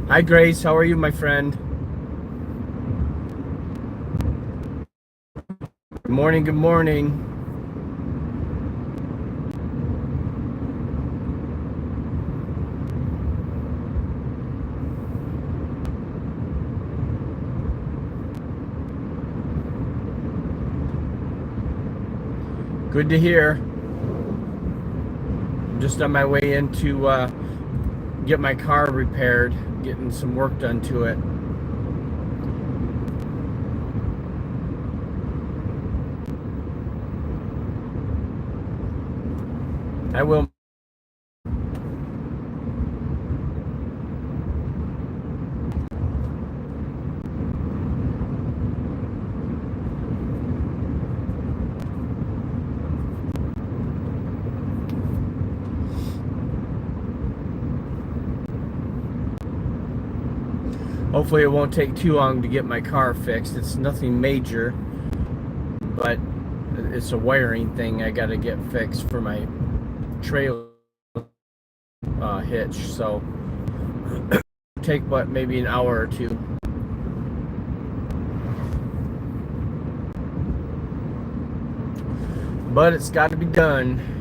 Hi, Grace. How are you, my friend? Good morning. Good morning. Good to hear. I'm just on my way in to get my car repaired, getting some work done to it. I will. Hopefully, it won't take too long to get my car fixed. It's nothing major, but it's a wiring thing I got to get fixed for my trailer hitch. So, take what, maybe an hour or two. But it's got to be done.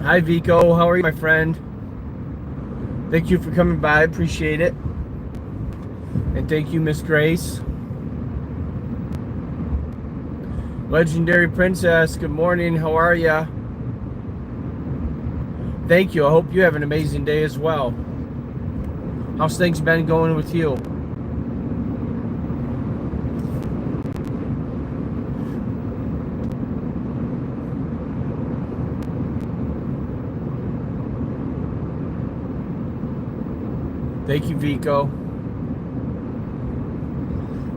Hi, Vico. How are you, my friend? Thank you for coming by. Appreciate it. And thank you, Miss Grace. Legendary Princess, good morning. How are ya? Thank you. I hope you have an amazing day as well. How's things been going with you? Thank you, Vico.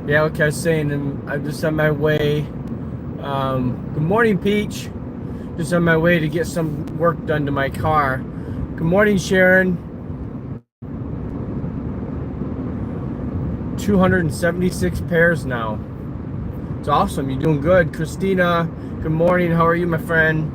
Yeah, like I was saying, I'm just on my way. Good morning, Peach. Just on my way to get some work done to my car. Good morning, Sharon. 276 pairs now. It's awesome. You're doing good. Christina, good morning. How are you, my friend?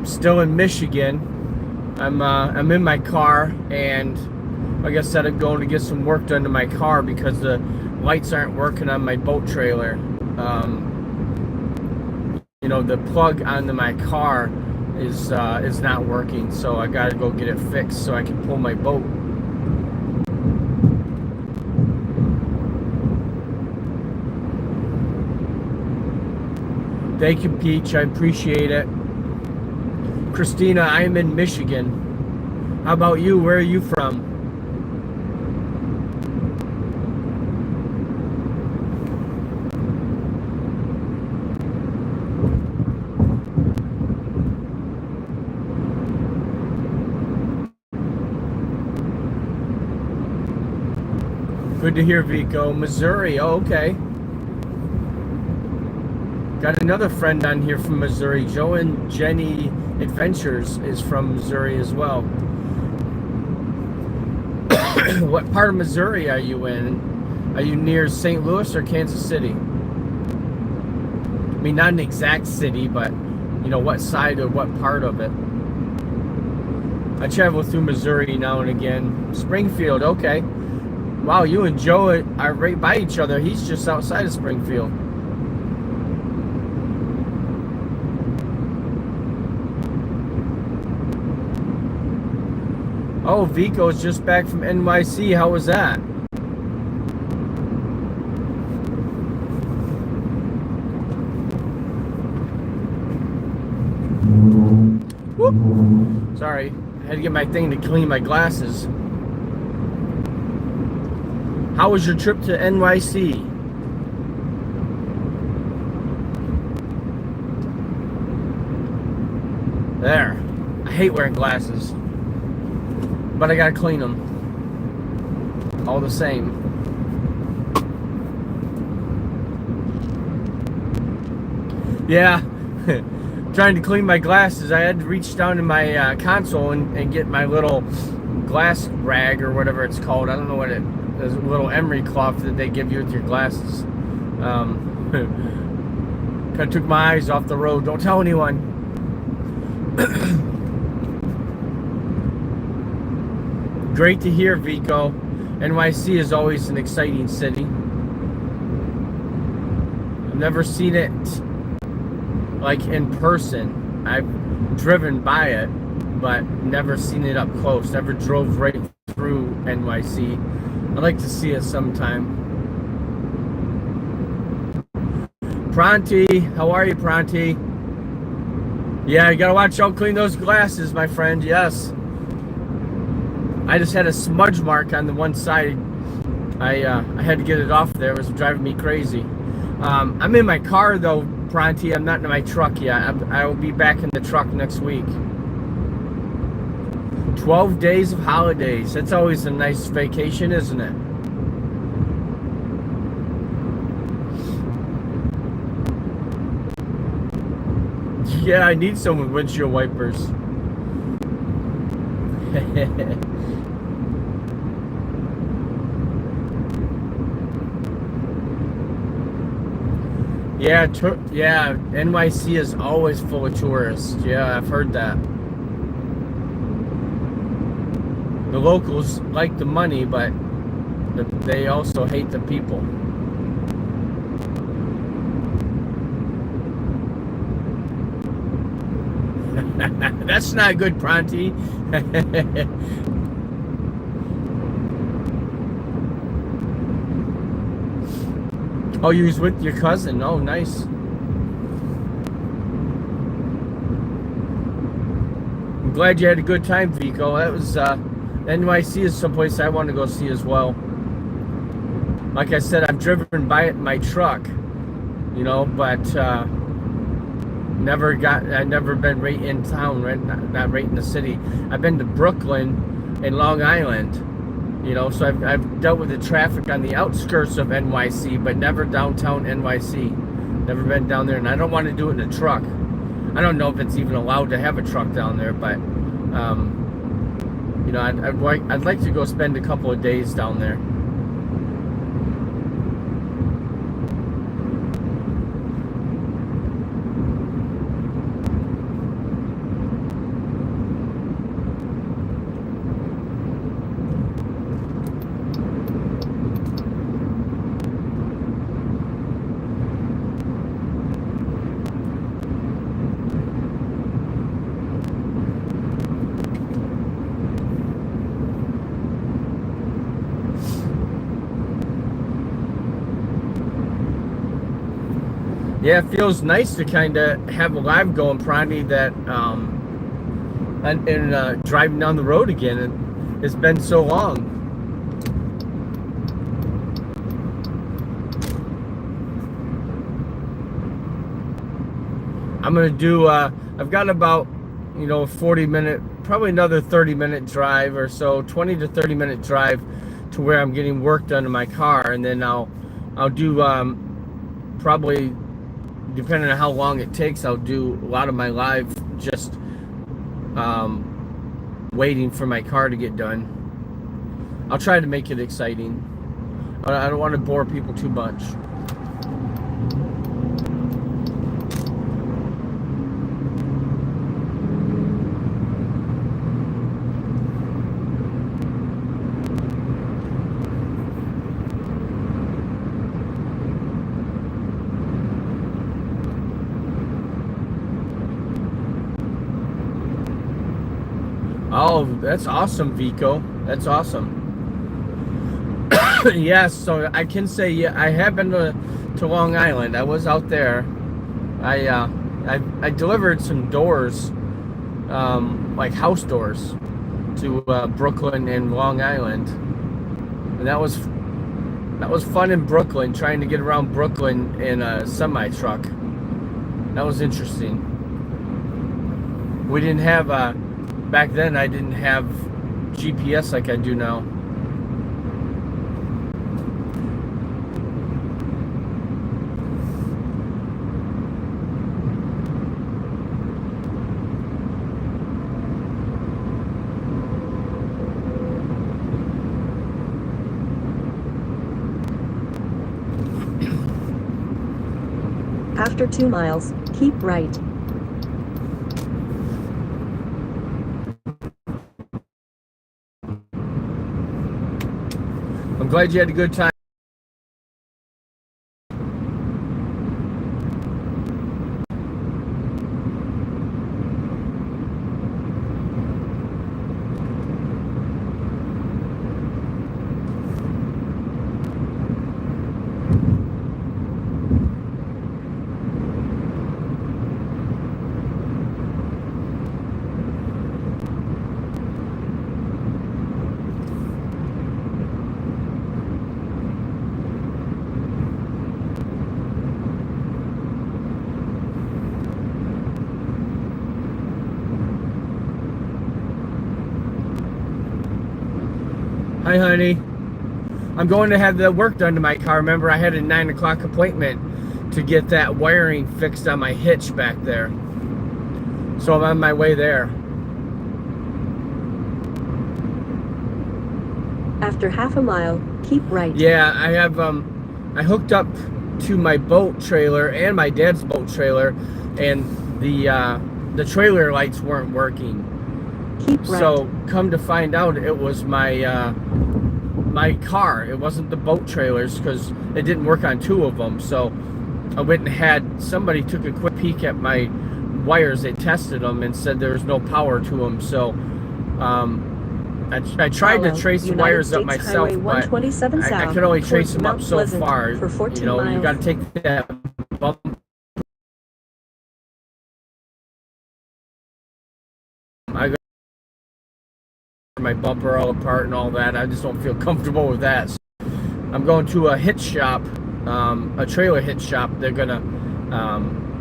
Still in Michigan. I'm in my car, and like I said, I'm going to get some work done to my car because the lights aren't working on my boat trailer. The plug onto my car is not working, so I got to go get it fixed so I can pull my boat. Thank you, Peach. I appreciate it. Christina, I am in Michigan. How about you? Where are you from? Good to hear, Vico. Missouri. Oh, okay. Got another friend on here from Missouri. Joe and Jenny Adventures is from Missouri as well. What part of Missouri are you in? Are you near St. Louis or Kansas City? I mean, not an exact city, but what side or what part of it? I travel through Missouri now and again. Springfield, okay. Wow, you and Joe are right by each other. He's just outside of Springfield. Oh, Vico's just back from NYC. How was that? Sorry, I had to get my thing to clean my glasses. How was your trip to NYC? There. I hate wearing glasses, but I gotta clean them all the same. Yeah. Trying to clean my glasses, I had to reach down in my console and get my little glass rag or whatever it's called. I don't know what it is. A little emery cloth that they give you with your glasses. Kind of took my eyes off the road. Don't tell anyone. Great to hear, Vico. NYC is always an exciting city. I've never seen it like in person. I've driven by it, but never seen it up close. Never drove right through NYC. I'd like to see it sometime. Pronti, how are you, Pronti? Yeah, you gotta watch out, clean those glasses, my friend. Yes. I just had a smudge mark on the one side. I had to get it off there. It was driving me crazy. I'm in my car though, Pronti. I'm not in my truck yet. I will be back in the truck next week. 12 days of holidays. That's always a nice vacation, isn't it? Yeah, I need some with windshield wipers. Yeah, NYC is always full of tourists. Yeah, I've heard that. The locals like the money, but they also hate the people. That's not good, Pronti. Oh, you was with your cousin. Oh, nice. I'm glad you had a good time, Vico. That was NYC is someplace I want to go see as well. Like I said, I've driven by it in my truck, you know, but I've never been right in town, right? Not right in the city. I've been to Brooklyn and Long Island. You know, so I've dealt with the traffic on the outskirts of NYC, but never downtown NYC. Never been down there, and I don't want to do it in a truck. I don't know if it's even allowed to have a truck down there, but you know, I'd like to go spend a couple of days down there. Yeah, it feels nice to kind of have a live going, Pronti, that and driving down the road again. It's been so long. I'm gonna do. I've got about, you know, a 40-minute, probably another 30-minute drive or so, 20 to 30-minute drive to where I'm getting work done in my car, and then I'll do probably, depending on how long it takes, I'll do a lot of my live just waiting for my car to get done. I'll try to make it exciting. I don't want to bore people too much. Oh, that's awesome, Vico. That's awesome. Yes, so I can say, yeah, I have been to Long Island. I was out there. I delivered some doors like house doors to Brooklyn and Long Island, and that was fun in Brooklyn, trying to get around Brooklyn in a semi truck. That was interesting. We didn't have back then. I didn't have GPS like I do now. After 2 miles, keep right. I'm glad you had a good time. Hi, honey. I'm going to have the work done to my car. Remember, I had a 9 o'clock appointment to get that wiring fixed on my hitch back there. So I'm on my way there. After half a mile, keep right. Yeah, I have I hooked up to my boat trailer and my dad's boat trailer, and the trailer lights weren't working. Keep right. So come to find out, it was my my car. It wasn't the boat trailers, because it didn't work on 2 of them. So I went and had somebody took a quick peek at my wires. They tested them and said there was no power to them. So I tried to trace the wires up myself, but I could only trace them up so far. For 14 you know, miles. you got to take that bump. I got my bumper all apart and all that. I just don't feel comfortable with that. So I'm going to a hitch shop, a trailer hitch shop. They're gonna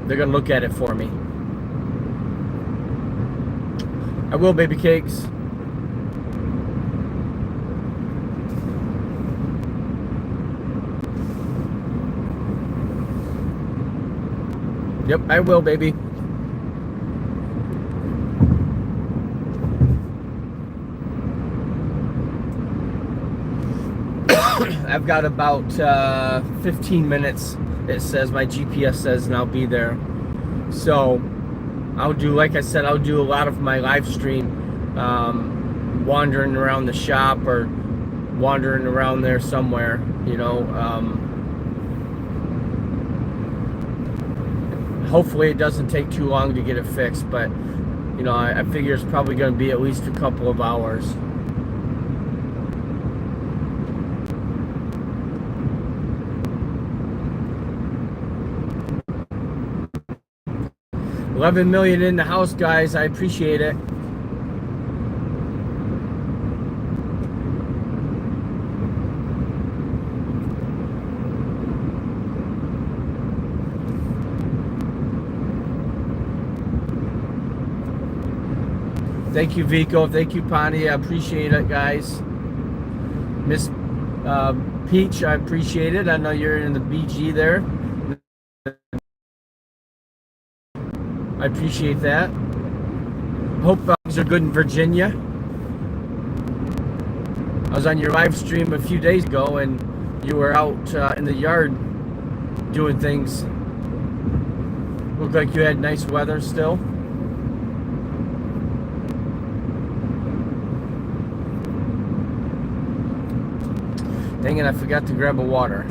look at it for me. I will, baby cakes. Yep, I will, baby. I've got about 15 minutes, it says, my GPS says, and I'll be there. So I'll do, like I said, I'll do a lot of my live stream, wandering around the shop or wandering around there somewhere, you know. Hopefully it doesn't take too long to get it fixed, but you know, I figure it's probably going to be at least a couple of hours. $11 million in the house, guys. I appreciate it. Thank you, Vico. Thank you, Pani. I appreciate it, guys. Miss Peach, I appreciate it. I know you're in the BG there. I appreciate that. Hope things are good in Virginia. I was on your live stream a few days ago, and you were out in the yard doing things. Looked like you had nice weather still. Dang it, I forgot to grab a water.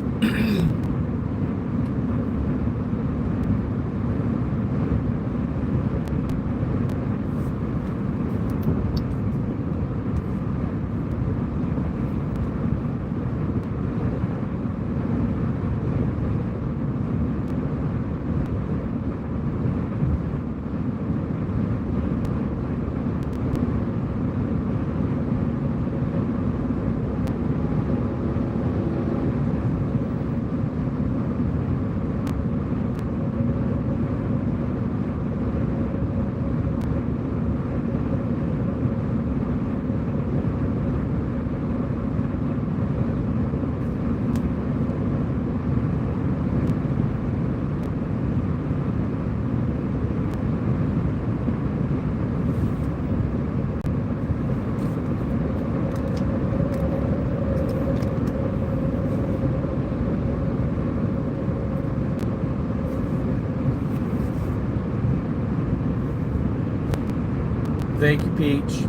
Thank you, Peach.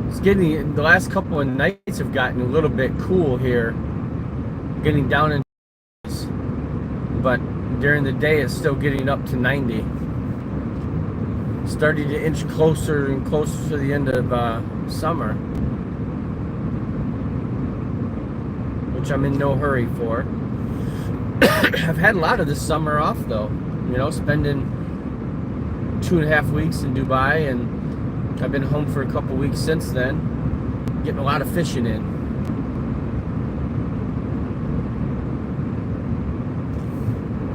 It's getting, the last couple of nights have gotten a little bit cool here. Getting down in, but during the day it's still getting up to 90. Starting to inch closer and closer to the end of summer, which I'm in no hurry for. I've had a lot of this summer off though, you know, spending 2.5 weeks in Dubai, and I've been home for a couple weeks since then, getting a lot of fishing in.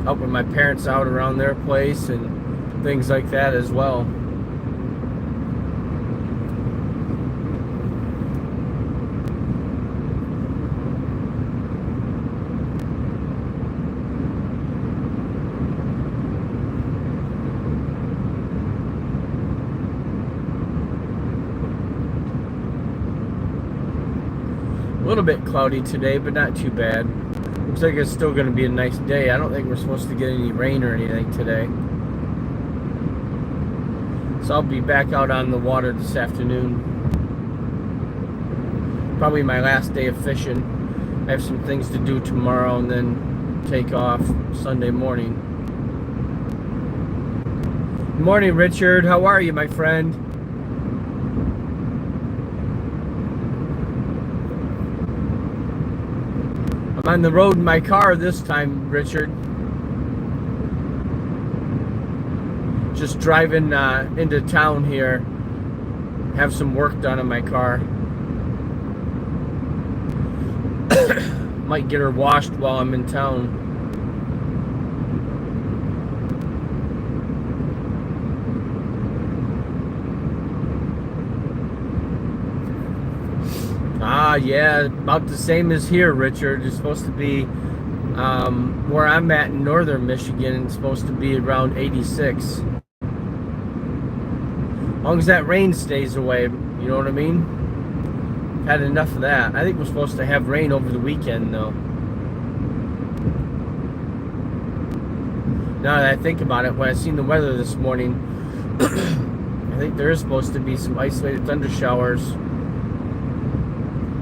Helping my parents out around their place and things like that as well. A little bit cloudy today, but not too bad. Looks like it's still going to be a nice day. I don't think we're supposed to get any rain or anything today. So I'll be back out on the water this afternoon. Probably my last day of fishing. I have some things to do tomorrow and then take off Sunday morning. Good morning, Richard. How are you, my friend? I'm on the road in my car this time, Richard. Just driving into town here. Have some work done on my car. Might get her washed while I'm in town. Ah, yeah, about the same as here, Richard. It's supposed to be where I'm at in northern Michigan. It's supposed to be around 86. As long as that rain stays away, you know what I mean? Had enough of that. I think we're supposed to have rain over the weekend, though. Now that I think about it, when I seen the weather this morning, I think there is supposed to be some isolated thunder showers.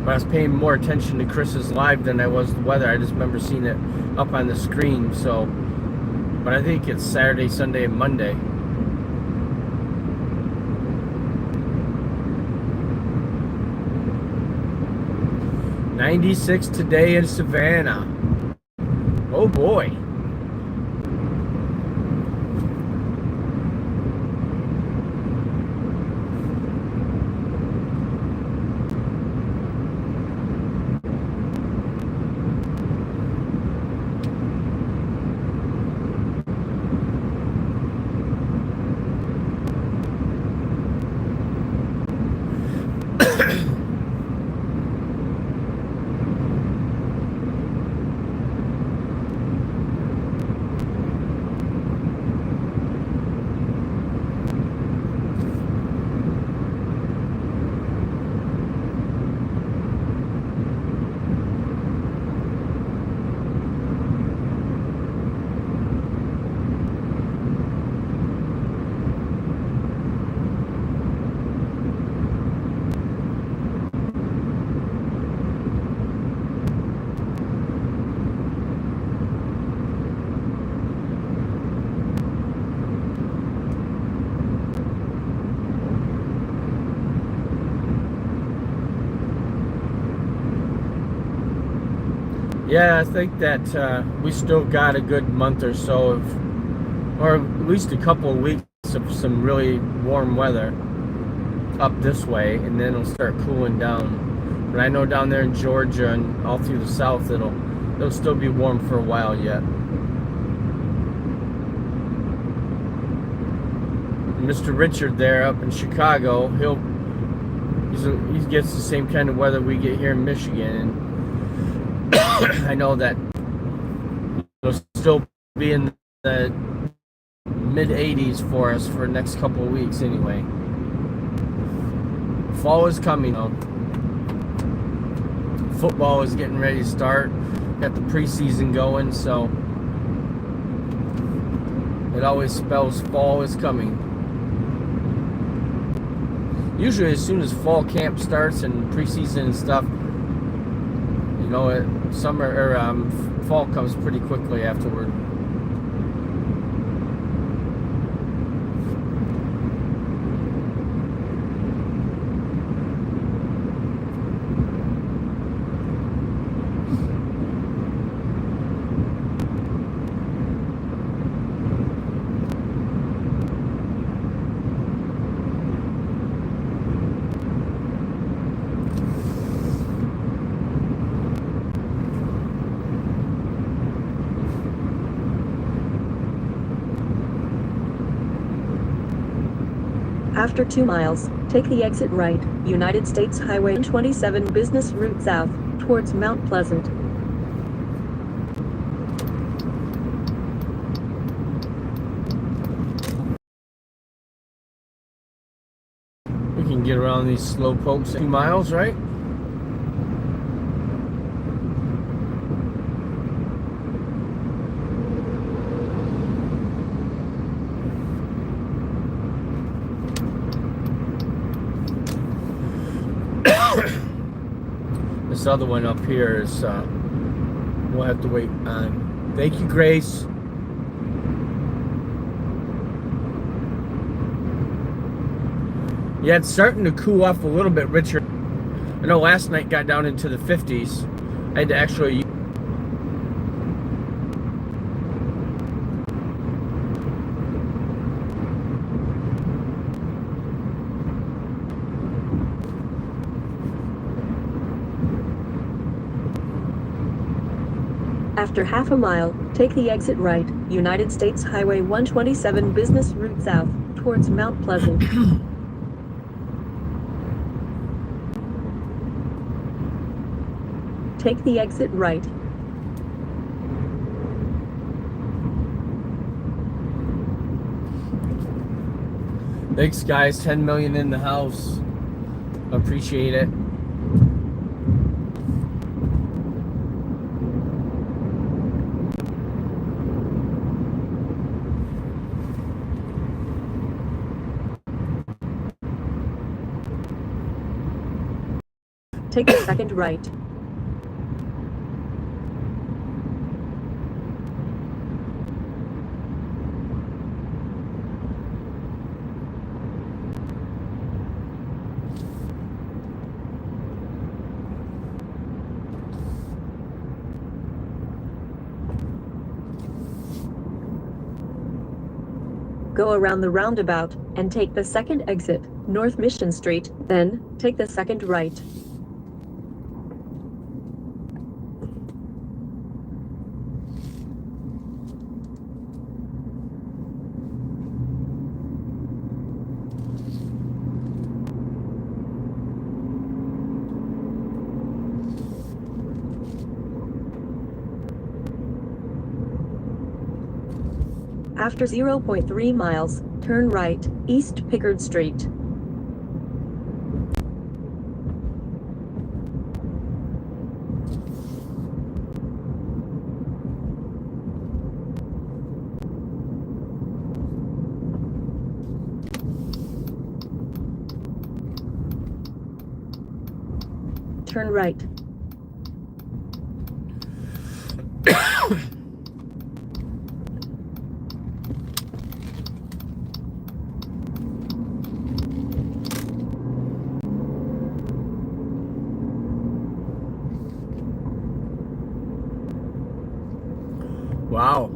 But I was paying more attention to Chris's live than I was the weather. I just remember seeing it up on the screen. So, but I think it's Saturday, Sunday, and Monday. '96 today in Savannah. Oh boy. Yeah, I think that we still got a good month or so of, or at least a couple of weeks of some really warm weather up this way, and then it'll start cooling down. But I know down there in Georgia and all through the south, it'll still be warm for a while yet. Mr. Richard there up in Chicago, he gets the same kind of weather we get here in Michigan, and I know that it'll still be in the mid-80s for us for the next couple of weeks anyway. Fall is coming though. football is getting ready to start. Got the preseason going, so it always spells fall is coming. Usually as soon as fall camp starts and preseason and stuff, you know, summer or fall comes pretty quickly afterward. After 2 miles, take the exit right, United States Highway 127 Business Route South, towards Mount Pleasant. We can get around these slow pokes 2 miles, right? This other one up here is we'll have to wait on. Thank you, Grace. Yeah, it's starting to cool off a little bit, Richard. I know last night got down into the 50s. I had to actually After half a mile, take the exit right, United States Highway 127 Business Route South, towards Mount Pleasant. Take the exit right. Thanks, guys. 10 million in the house. Appreciate it. Take the second right. Go around the roundabout and take the second exit, North Mission Street, then take the second right. After 0.3 miles, turn right, East Pickard Street. Turn right. Wow.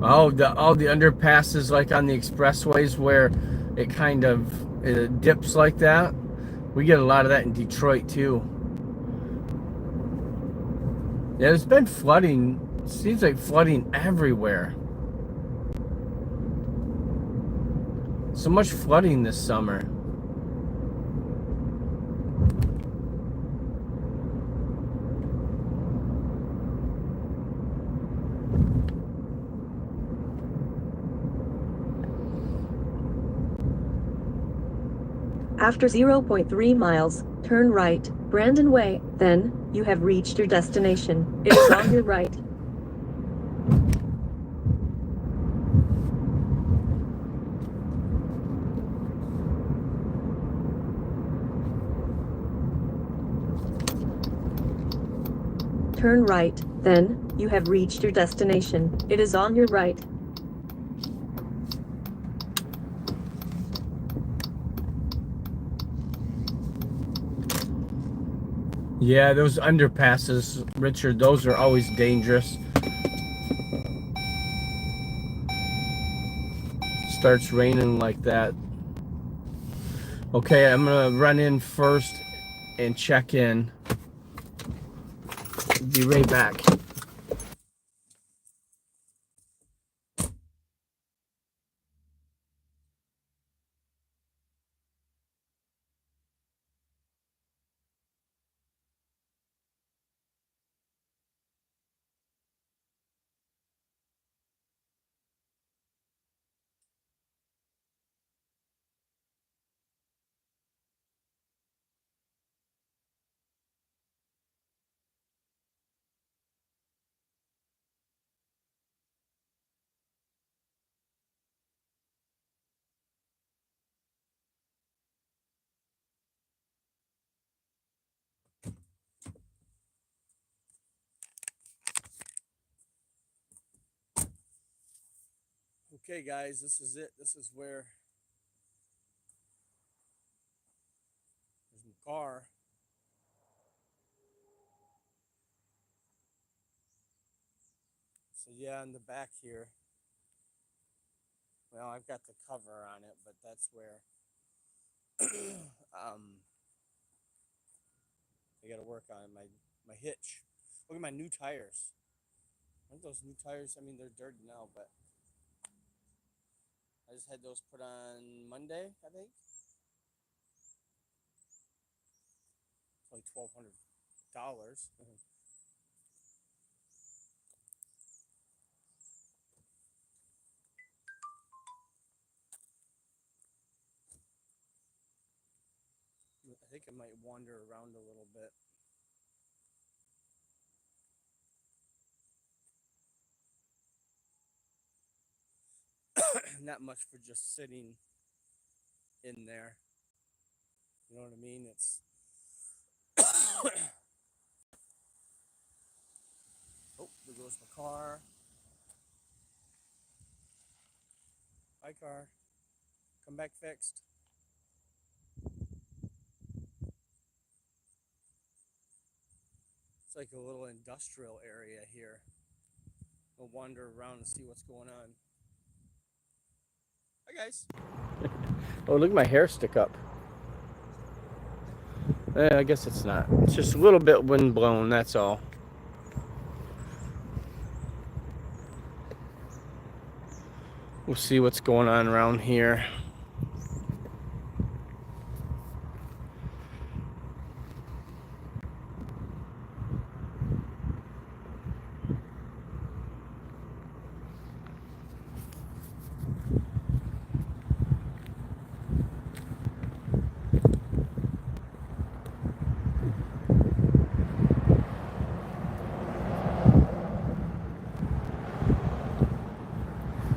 Oh, all the underpasses like on the expressways where it kind of dips like that. We get a lot of that in Detroit too. Yeah, there's been flooding. It seems like flooding everywhere. So much flooding this summer. After 0.3 miles, turn right, Brandon Way, then, you have reached your destination. It is on your right. Turn right, then, you have reached your destination. It is on your right. Yeah, those underpasses, Richard, those are always dangerous. Starts raining like that. Okay, I'm gonna run in first and check in. Be right back. Okay, guys, this is it. This is where there's my car. So yeah, in the back here, well, I've got the cover on it, but that's where I got to work on my hitch. Look at my new tires. Aren't those new tires? I mean, they're dirty now, but I just had those put on Monday, I think. It's like $1,200. I think I might wander around a little bit. Not much for just sitting in there. You know what I mean? It's oh, there goes my car. Hi, car. Come back fixed. It's like a little industrial area here. We'll wander around and see what's going on. Hi, guys. Oh, look at my hair stick up. I guess it's not. It's just a little bit wind blown, that's all. We'll see what's going on around here.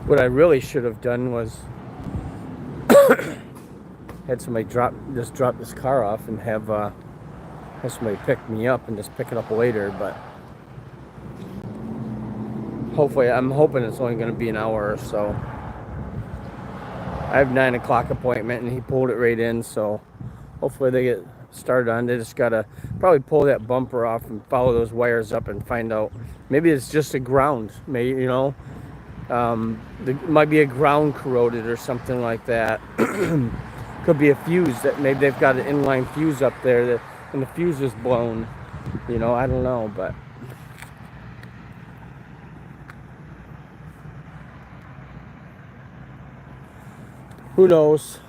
What I really should have done was had somebody drop this car off and have somebody pick me up and just pick it up later. But hopefully, I'm hoping it's only going to be an hour or so. I have 9 o'clock appointment and he pulled it right in, so hopefully they get started on. They just gotta probably pull that bumper off and follow those wires up and find out. Maybe it's just a ground. Maybe, you know, there might be a ground corroded or something like that. Could be a fuse that maybe they've got an inline fuse up there that, and the fuse is blown. You know, I don't know, but who knows?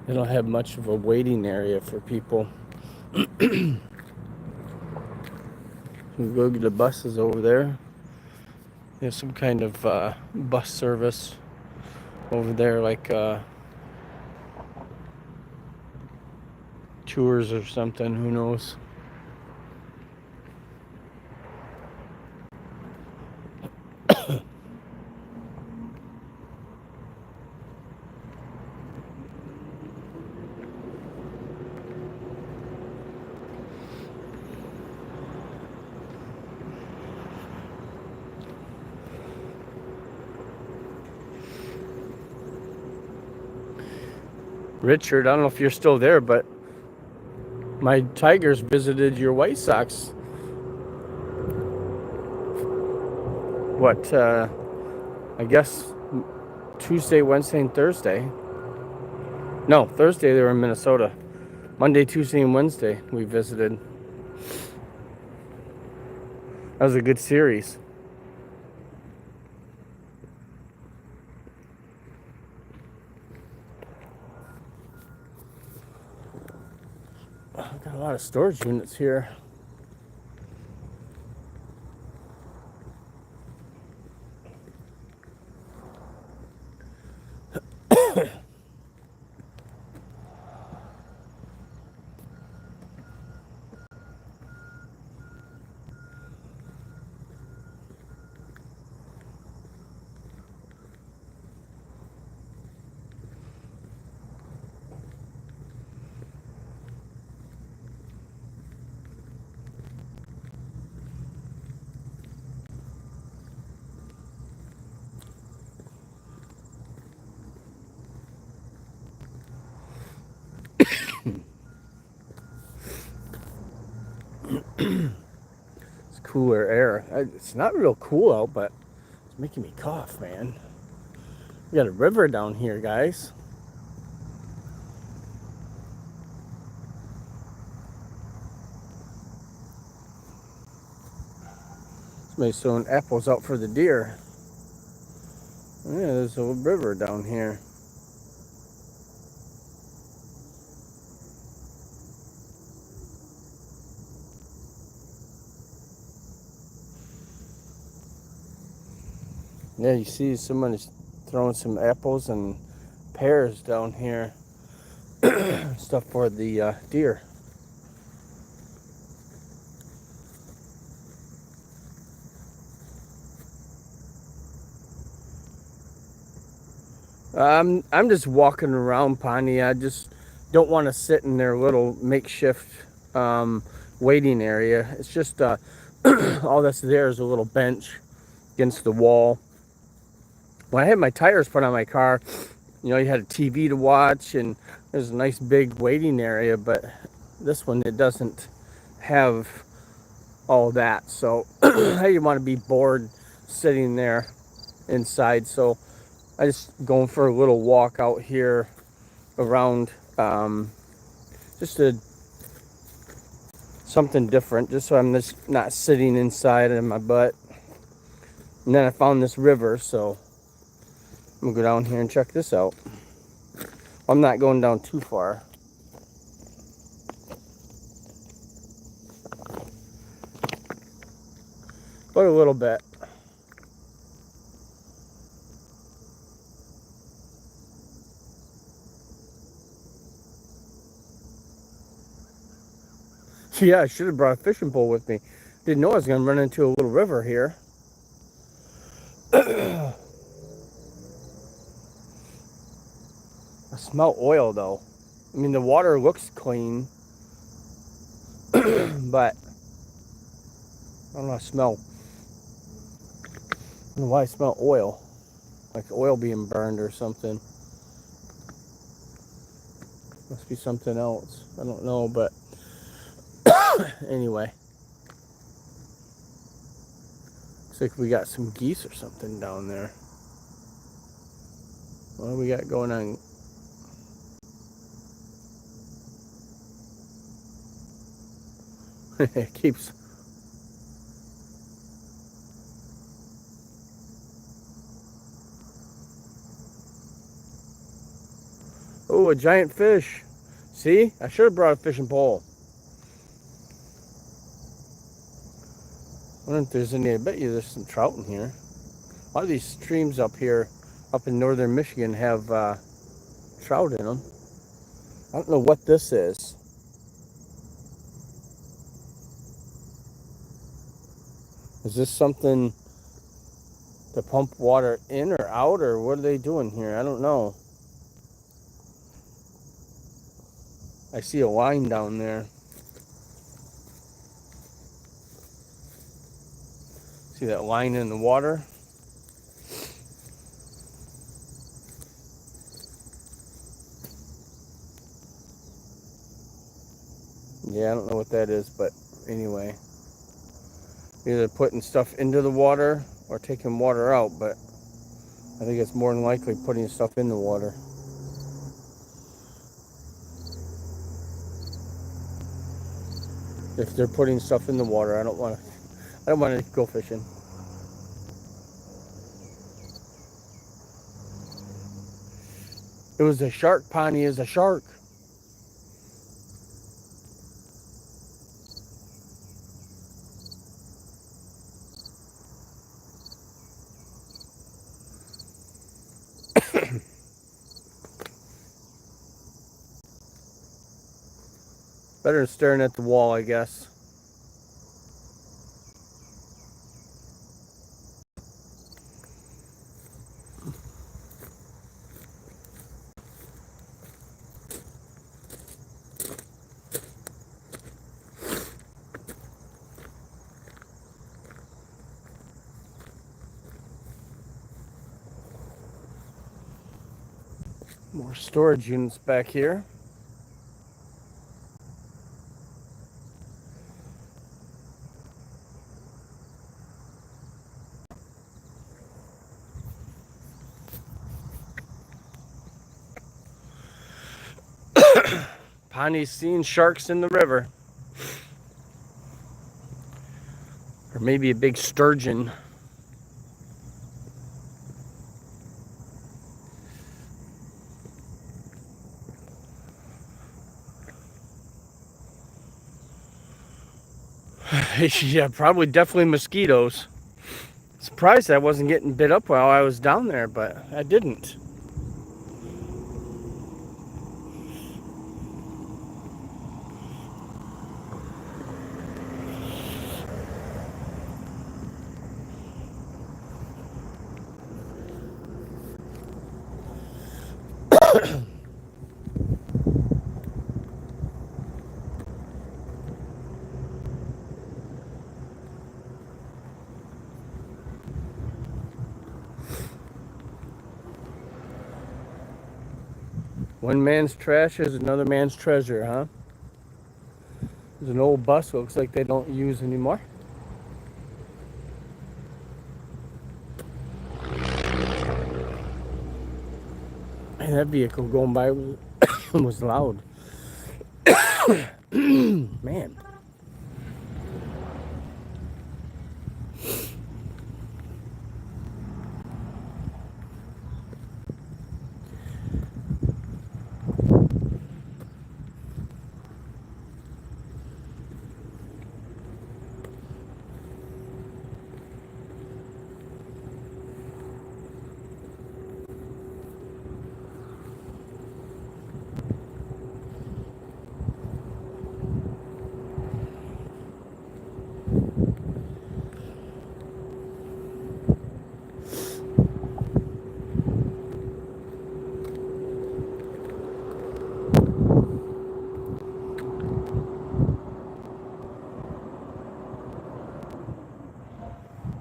They don't have much of a waiting area for people. You go get the buses over there. There's some kind of bus service over there, like tours or something. Who knows? Richard, I don't know if you're still there, but my Tigers visited your White Sox. What, I guess Tuesday, Wednesday, and Thursday. No, Thursday they were in Minnesota. Monday, Tuesday, and Wednesday we visited. That was a good series. Got a lot of storage units here. It's cooler air. It's not real cool out, but it's making me cough, man. We got a river down here, guys. Somebody's throwing apples out for the deer. Yeah, there's a river down here. Yeah, you see someone's throwing some apples and pears down here. Stuff for the deer. I'm just walking around, Pawnee. I just don't want to sit in their little makeshift waiting area. It's just all that's there is a little bench against the wall. When I had my tires put on my car, you know, you had a TV to watch and there's a nice big waiting area, but this one, it doesn't have all that. So I didn't want to be bored sitting there inside. So I just going for a little walk out here around, just something different, just so I'm just not sitting inside in my butt. And then I found this river, so I'm gonna go down here and check this out. I'm not going down too far. But a little bit. Yeah, I should have brought a fishing pole with me. Didn't know I was gonna run into a little river here. I smell oil though. I mean, the water looks clean, but I don't know, I don't know why I smell oil. Like oil being burned or something. Must be something else. I don't know, but anyway. Looks like we got some geese or something down there. What do we got going on? It keeps. Oh, a giant fish. See? I should have brought a fishing pole. I wonder if there's any. I bet you there's some trout in here. A lot of these streams up here, up in northern Michigan, have trout in them. I don't know what this is. Is this something to pump water in or out, or what are they doing here? I don't know. I see a line down there. See that line in the water? Yeah, I don't know what that is, but anyway. Either putting stuff into the water or taking water out, but I think it's more than likely putting stuff in the water. If they're putting stuff in the water, I don't want to go fishing. It was a shark. Pawnee is a shark. Better than staring at the wall, I guess. More storage units back here. Pawnee's seen sharks in the river. Or maybe a big sturgeon. Yeah, probably definitely mosquitoes. Surprised I wasn't getting bit up while I was down there, but I didn't. One man's trash is another man's treasure, huh? There's an old bus, looks like they don't use anymore. And that vehicle going by was loud. Man.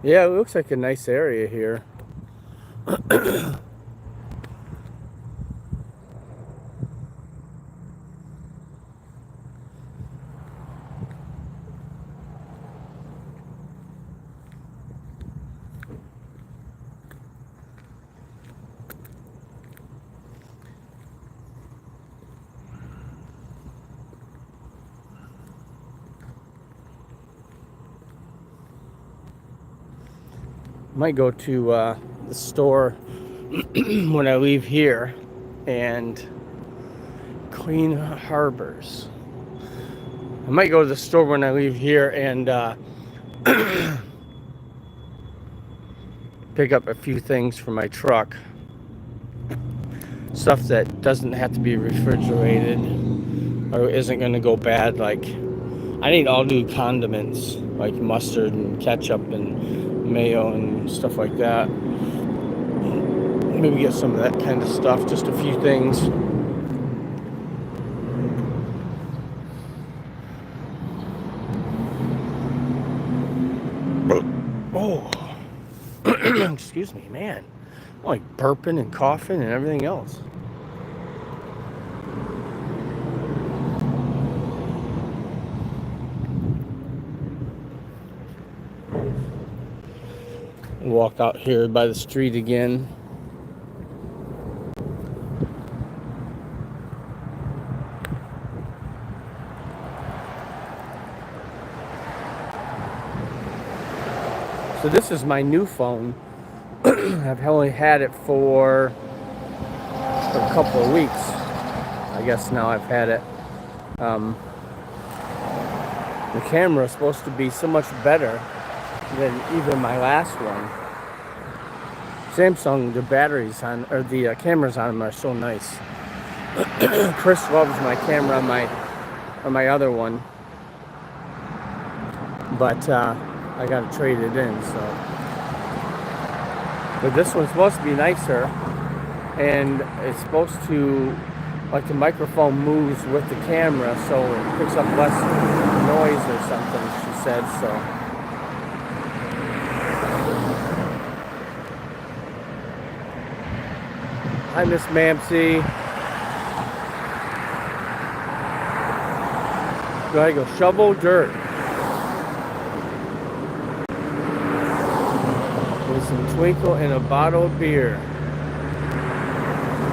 Yeah, it looks like a nice area here. Might go to the store when I leave here and Queen Harbors. I might go to the store when I leave here and pick up a few things for my truck. Stuff that doesn't have to be refrigerated or isn't going to go bad. Like, I need all new condiments, like mustard and ketchup and mayo and stuff like that. Maybe get some of that kind of stuff, just a few things. Oh, excuse me, man. I'm like burping and coughing and everything else. Walk out here by the street again. So this is my new phone. I've only had it for a couple of weeks. I guess now I've had it. The camera is supposed to be so much better than even my last one. Samsung, the batteries on, or the cameras on them are so nice. Chris loves my camera on my other one, but I gotta trade it in. So, but this one's supposed to be nicer, and it's supposed to, like, the microphone moves with the camera, so it picks up less noise or something. She said so. Hi, Miss Mamsie. Gotta go shovel dirt. With some twinkle and a bottle of beer.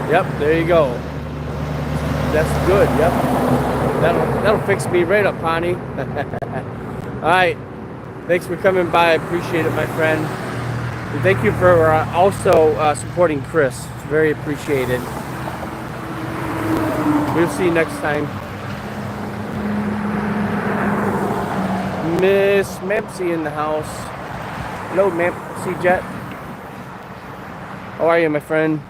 Yep, there you go. That's good, yep. That'll fix me right up, Connie. Alright. Thanks for coming by. I appreciate it, my friend. And thank you for also supporting Chris. It's very appreciated. We'll see you next time. Miss Mamsie in the house. Hello, Mamsie Jet. How are you, my friend?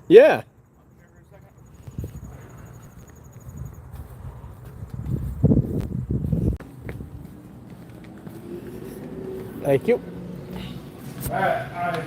Yeah. Thank you. All right.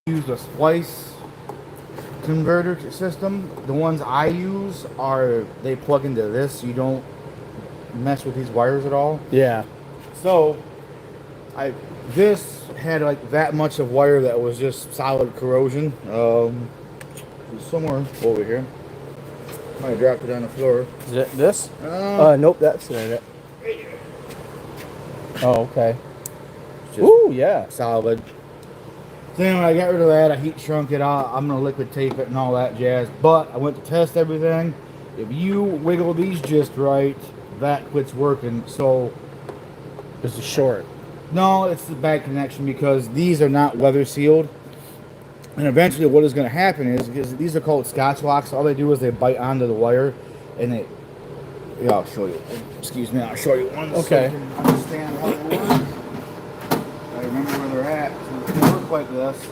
use a splice converter system. The ones I use they plug into this. You don't mess with these wires at all. Yeah. So this had like that much of wire that was just solid corrosion. Somewhere over here. I dropped it on the floor. Is it this? Nope, that's not it. Oh, okay. Ooh, yeah. Solid. So anyway, I got rid of that. I heat shrunk it out. I'm gonna liquid tape it and all that jazz. But I went to test everything. If you wiggle these just right, that quits working. So This is short. no, it's the bad connection because these are not weather sealed. And eventually what is going to happen is, because these are called Scotch locks, all they do is they bite onto the wire and it, yeah, I'll show you. Excuse me, I'll show you one. Okay. So you can understand how they work. I remember where they're at. So they work like this.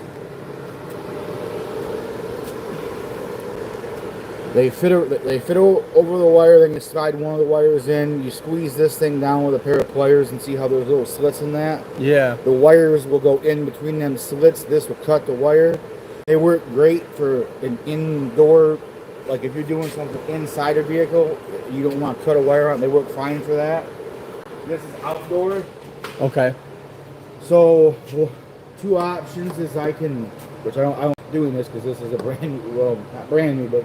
They fit over the wire, then you slide one of the wires in, you squeeze this thing down with a pair of pliers and see how there's little slits in that? Yeah. The wires will go in between them slits. This will cut the wire. They work great for an indoor, like if you're doing something inside a vehicle, you don't want to cut a wire out, they work fine for that. This is outdoor. Okay. So, two options is I can, which I don't doing this because this is a brand new, well, not brand new, but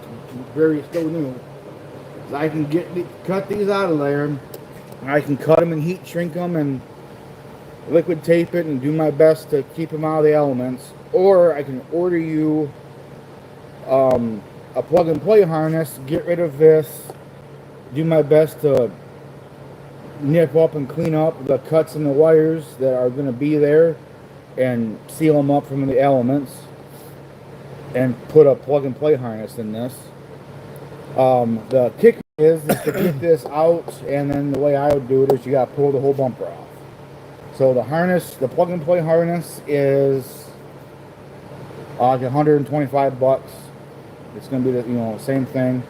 very still new. So I can cut these out of there. And I can cut them and heat shrink them and liquid tape it and do my best to keep them out of the elements. Or I can order you a plug and play harness, get rid of this, do my best to nip up and clean up the cuts in the wires that are going to be there and seal them up from the elements, and put a plug and play harness in this. The kicker is to get this out, and then the way I would do it is you got to pull the whole bumper off. So the harness, the plug and play harness is like $125. It's going to be the same thing.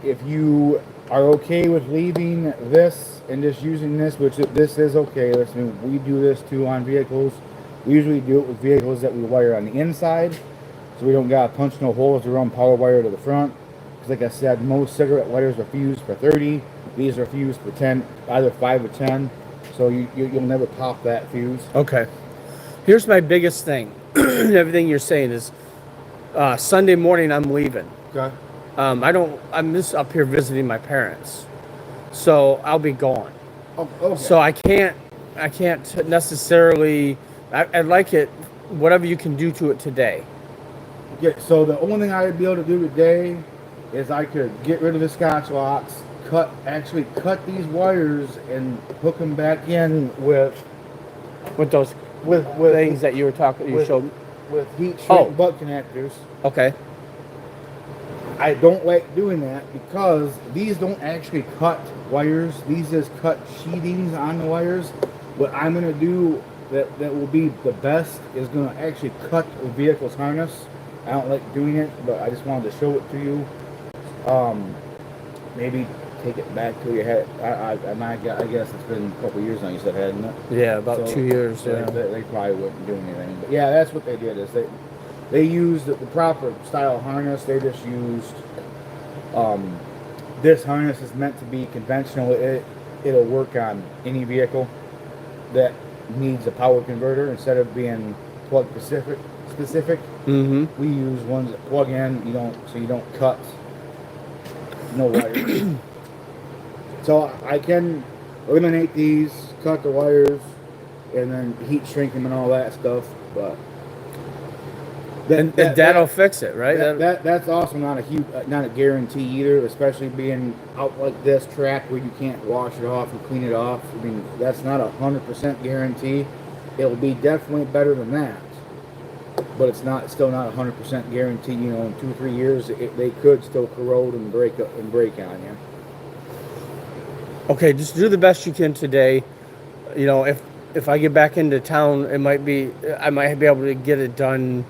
If you are okay with leaving this and just using this, which this is okay. Listen, we do this too on vehicles. We usually do it with vehicles that we wire on the inside, so we don't got to punch no holes to run power wire to the front. Because like I said, most cigarette lighters are fused for 30. These are fused for 10, either 5 or 10. So you'll never pop that fuse. Okay. Here's my biggest thing. Everything you're saying is Sunday morning I'm leaving. Okay. I'm just up here visiting my parents. So I'll be gone. Oh, okay. So I can't necessarily, I'd like it, whatever you can do to it today. Yeah, so the only thing I would be able to do today is I could get rid of the Scotch locks, actually cut these wires and hook them back in with those with things that you showed. with heat shrink butt connectors. Okay. I don't like doing that because these don't actually cut wires. These just cut sheathings on the wires. What I'm going to do that will be the best is going to actually cut the vehicle's harness. I don't like doing it, but I just wanted to show it to you. Maybe take it back to your head. I guess it's been a couple years now. You said hadn't it? Yeah, about 2 years. So Yeah. they probably wouldn't do anything. But yeah, that's what they did. Is they used the proper style harness. They just used this harness is meant to be conventional. It'll work on any vehicle that needs a power converter instead of being plug specific. Mm-hmm. We use ones that plug in. You don't cut no wires. So I can eliminate these, cut the wires, and then heat shrink them and all that stuff. But that'll fix it, right? That's also not a guarantee either, especially being out like this track where you can't wash it off and clean it off. I mean, that's not 100% guarantee. It'll be definitely better than that, but it's still not 100% guarantee. In 2 or 3 years, they could still corrode and break on you. Okay, just do the best you can today. If I get back into town, I might be able to get it done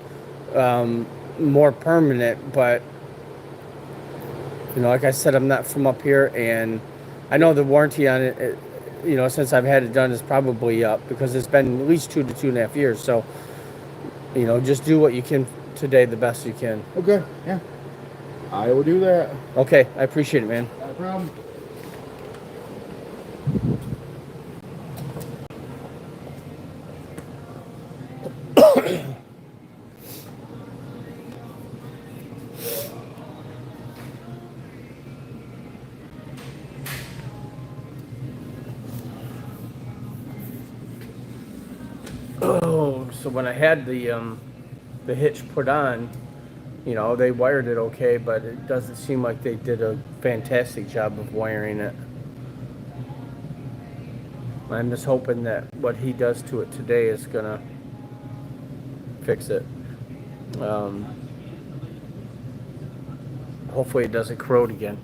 more permanent, but like I said, I'm not from up here, and I know the warranty on it, since I've had it done, is probably up because it's been at least 2 to 2.5 years. So You know, just do what you can today the best you can. Okay, yeah. I will do that. Okay, I appreciate it, man. No problem. Oh, so when I had the hitch put on, you know, they wired it okay, but it doesn't seem like they did a fantastic job of wiring it. I'm just hoping that what he does to it today is gonna fix it. Um, hopefully it doesn't corrode again.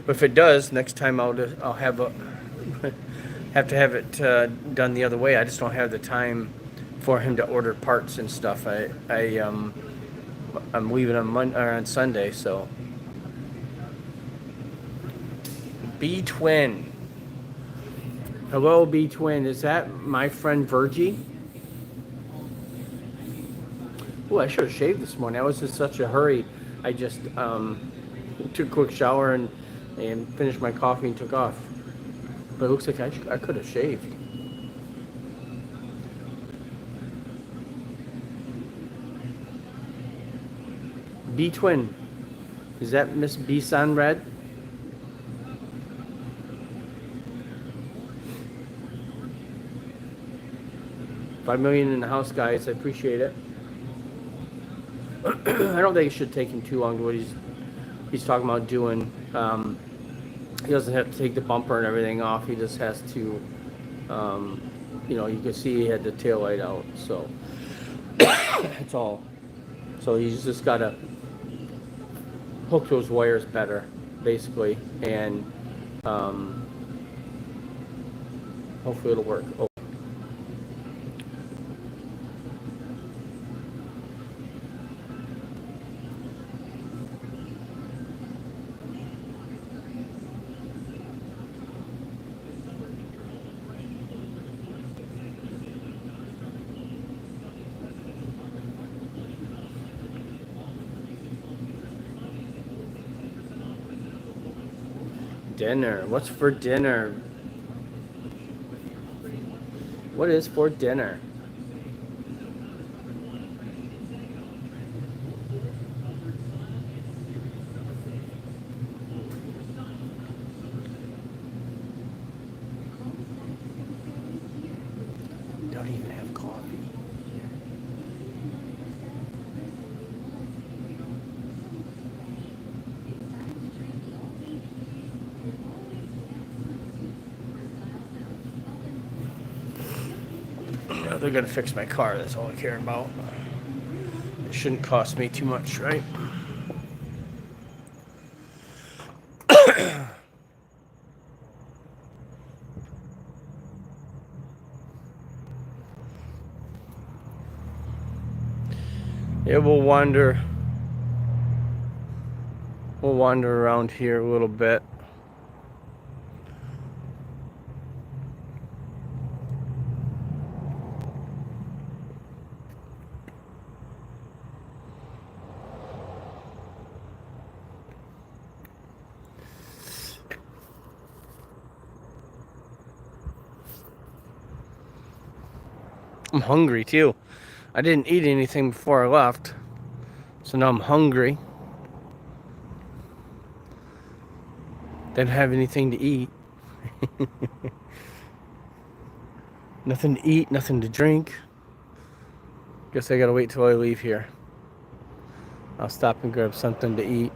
But if it does, next time I'll have a have to have it done the other way. I just don't have the time for him to order parts and stuff. I'm leaving on Sunday, so. B Twin. Hello, B Twin. Is that my friend Virgie? Oh, I should have shaved this morning. I was in such a hurry. I just took a quick shower and finished my coffee and took off. But it looks like I could have shaved. B Twin. Is that Miss B San Red? $5 million in the house, guys. I appreciate it. I don't think it should take him too long to what he's talking about doing. He doesn't have to take the bumper and everything off. He just has to, you know, you can see he had the tail light out. So that's all. So he's just got to hook those wires better, basically, and hopefully it'll work. Oh. Dinner. What's for dinner? What is for dinner? Don't even have coffee. They're gonna fix my car. That's all I care about. It shouldn't cost me too much, right? Yeah, we'll wander around here a little bit. I'm hungry too. I didn't eat anything before I left, so now I'm hungry. Didn't have anything to eat. Nothing to eat, nothing to drink. Guess I gotta wait till I leave here. I'll stop and grab something to eat.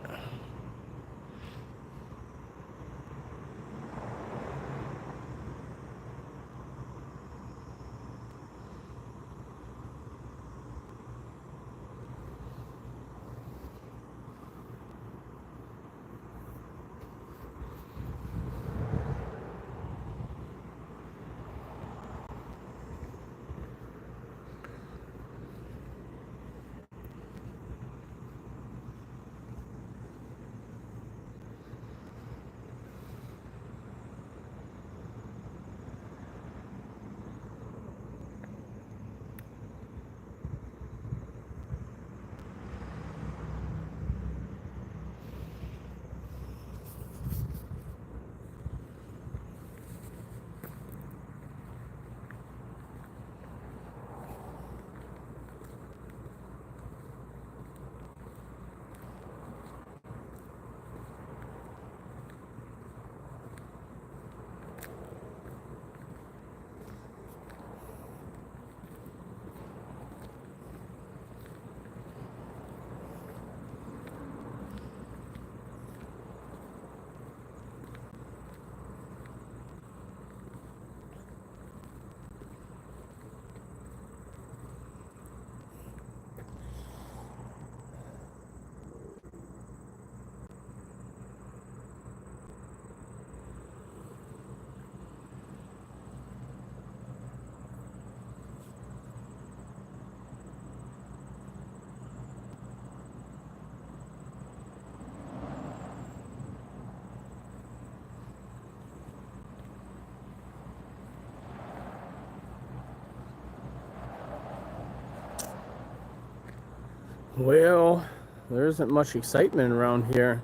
Well, there isn't much excitement around here.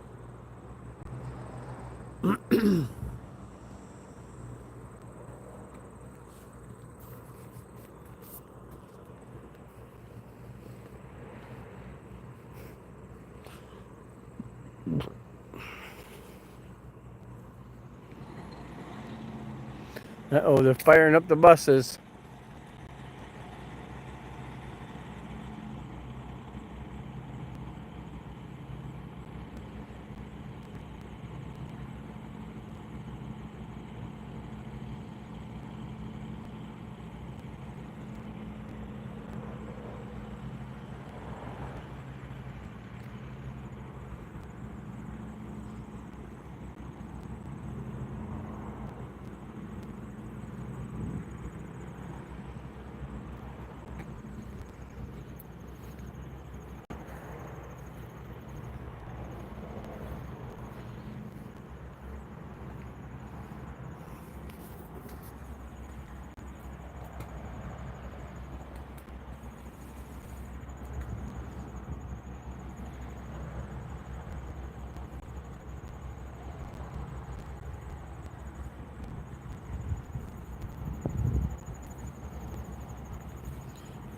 Uh-oh, they're firing up the buses.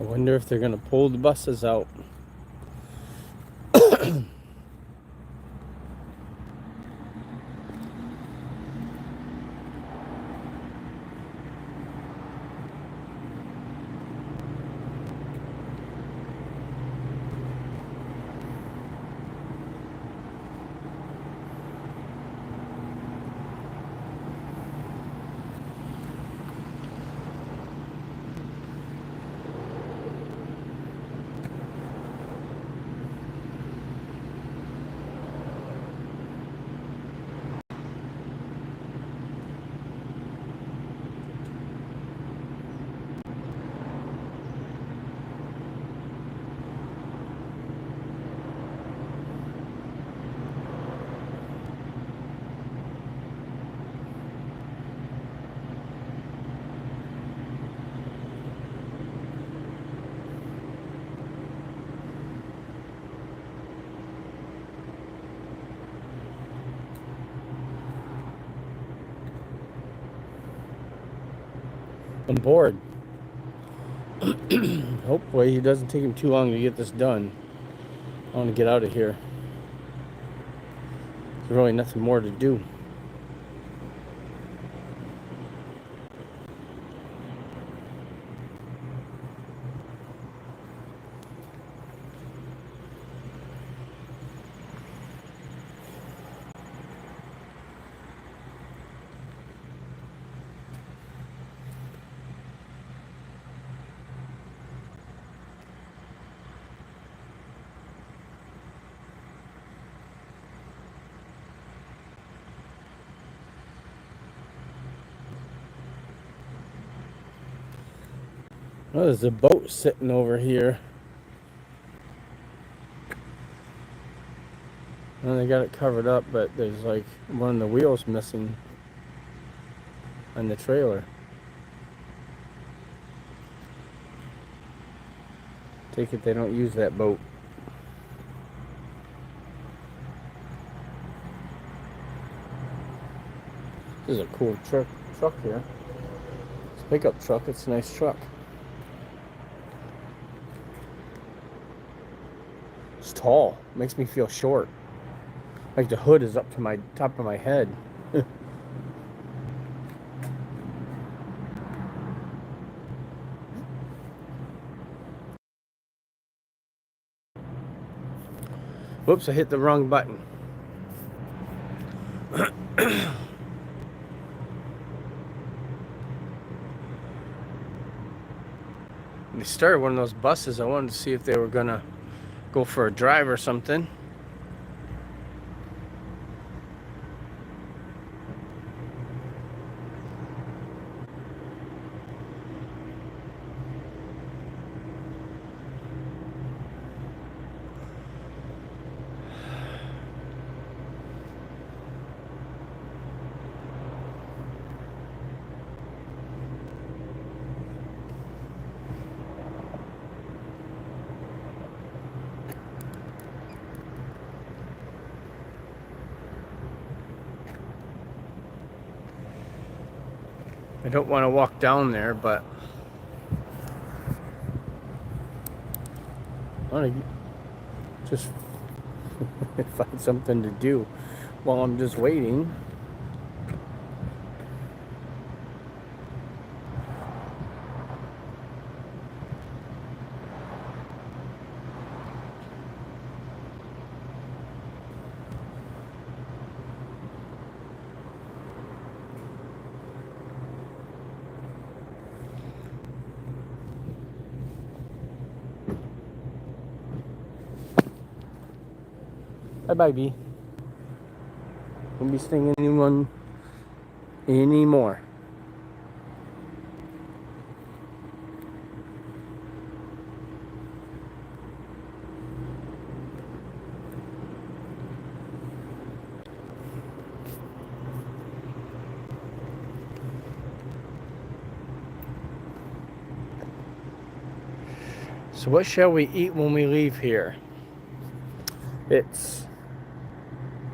I wonder if they're going to pull the buses out. I'm bored. Hopefully it doesn't take him too long to get this done. I want to get out of here. There's really nothing more to do. Oh, there's a boat sitting over here. And they got it covered up, but there's like one of the wheels missing on the trailer. Take it they don't use that boat. This is a cool truck here. It's a pickup truck. It's a nice truck. It's tall. Makes me feel short. Like the hood is up to my top of my head. Whoops, I hit the wrong button. They started one of those buses. I wanted to see if they were gonna go for a drive or something. I don't want to walk down there, but I want to just find something to do while I'm just waiting. Bye-bye, B. Won't be stinging anyone anymore. So what shall we eat when we leave here? It's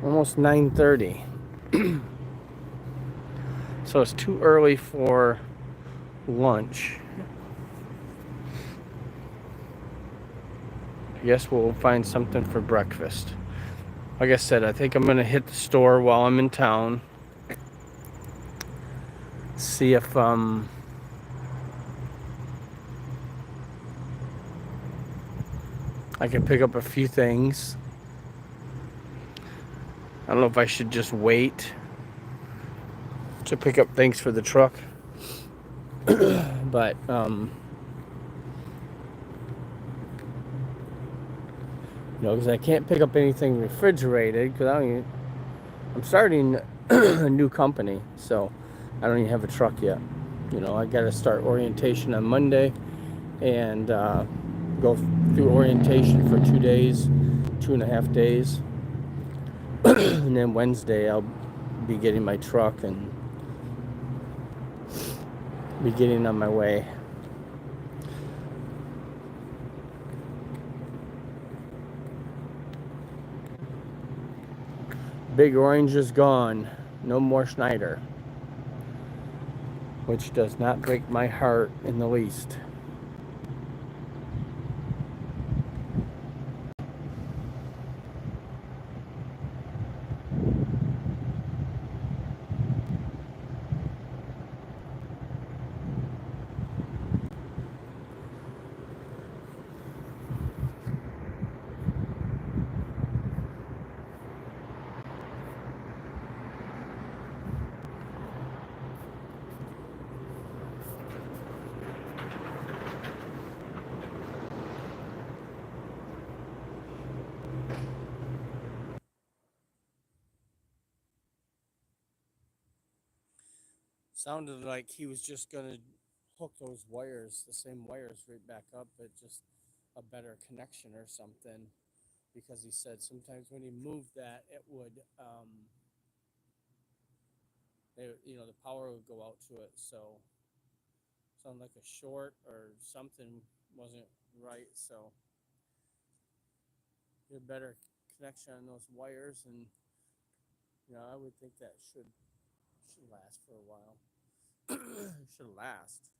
almost 9:30. So it's too early for lunch. I guess we'll find something for breakfast. Like I said, I think I'm gonna hit the store while I'm in town. See if I can pick up a few things. I don't know if I should just wait to pick up things for the truck. But because I can't pick up anything refrigerated because I'm starting a new company, so I don't even have a truck yet. I got to start orientation on Monday and go through orientation for 2 days, 2.5 days, and then Wednesday I'll be getting my truck and be getting on my way. Big Orange is gone. No more Schneider. Which does not break my heart in the least. Sounded like he was just gonna hook those wires, the same wires, right back up, but just a better connection or something. Because he said sometimes when he moved that, it would, the power would go out to it. So sounded like a short or something wasn't right. So get a better connection on those wires, and I would think that should last for a while. Should last.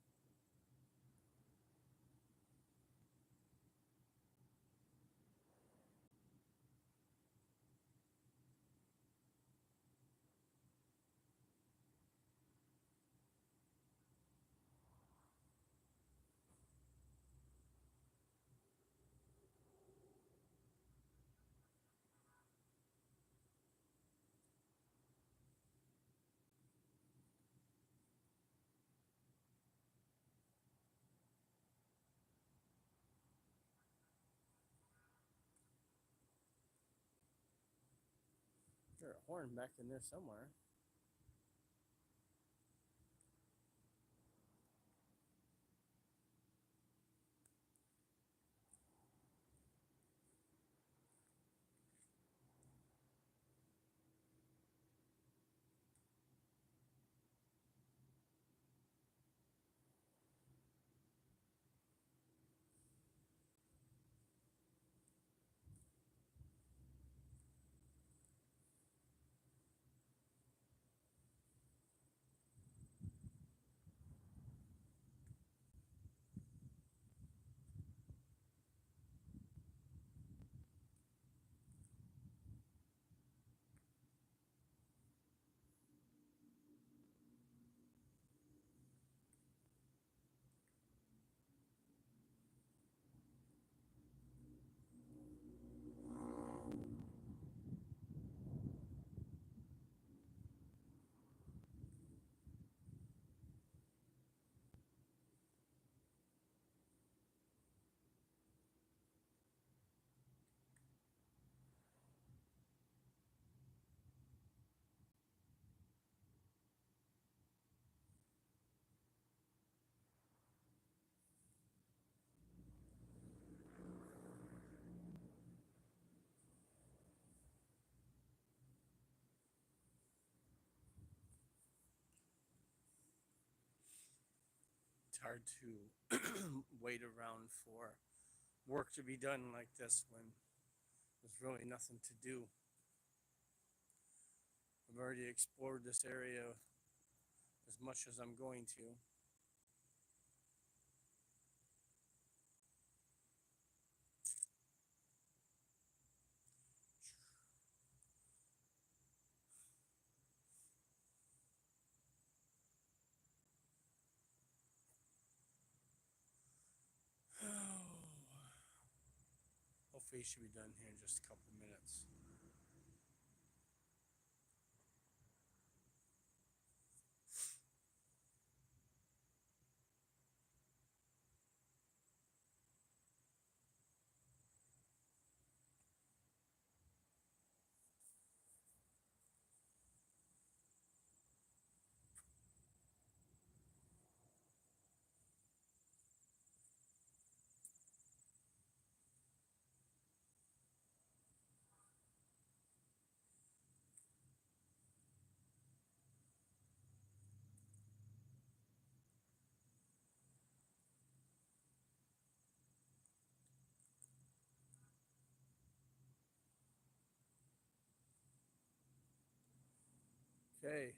There's a horn back in there somewhere. hard to wait around for work to be done like this when there's really nothing to do. I've already explored this area as much as I'm going to. Hopefully it should be done here in just a couple minutes. Okay.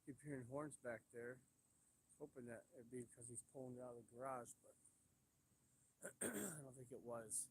Keep hearing horns back there. Hoping that it'd be because he's pulling it out of the garage, but I don't think it was.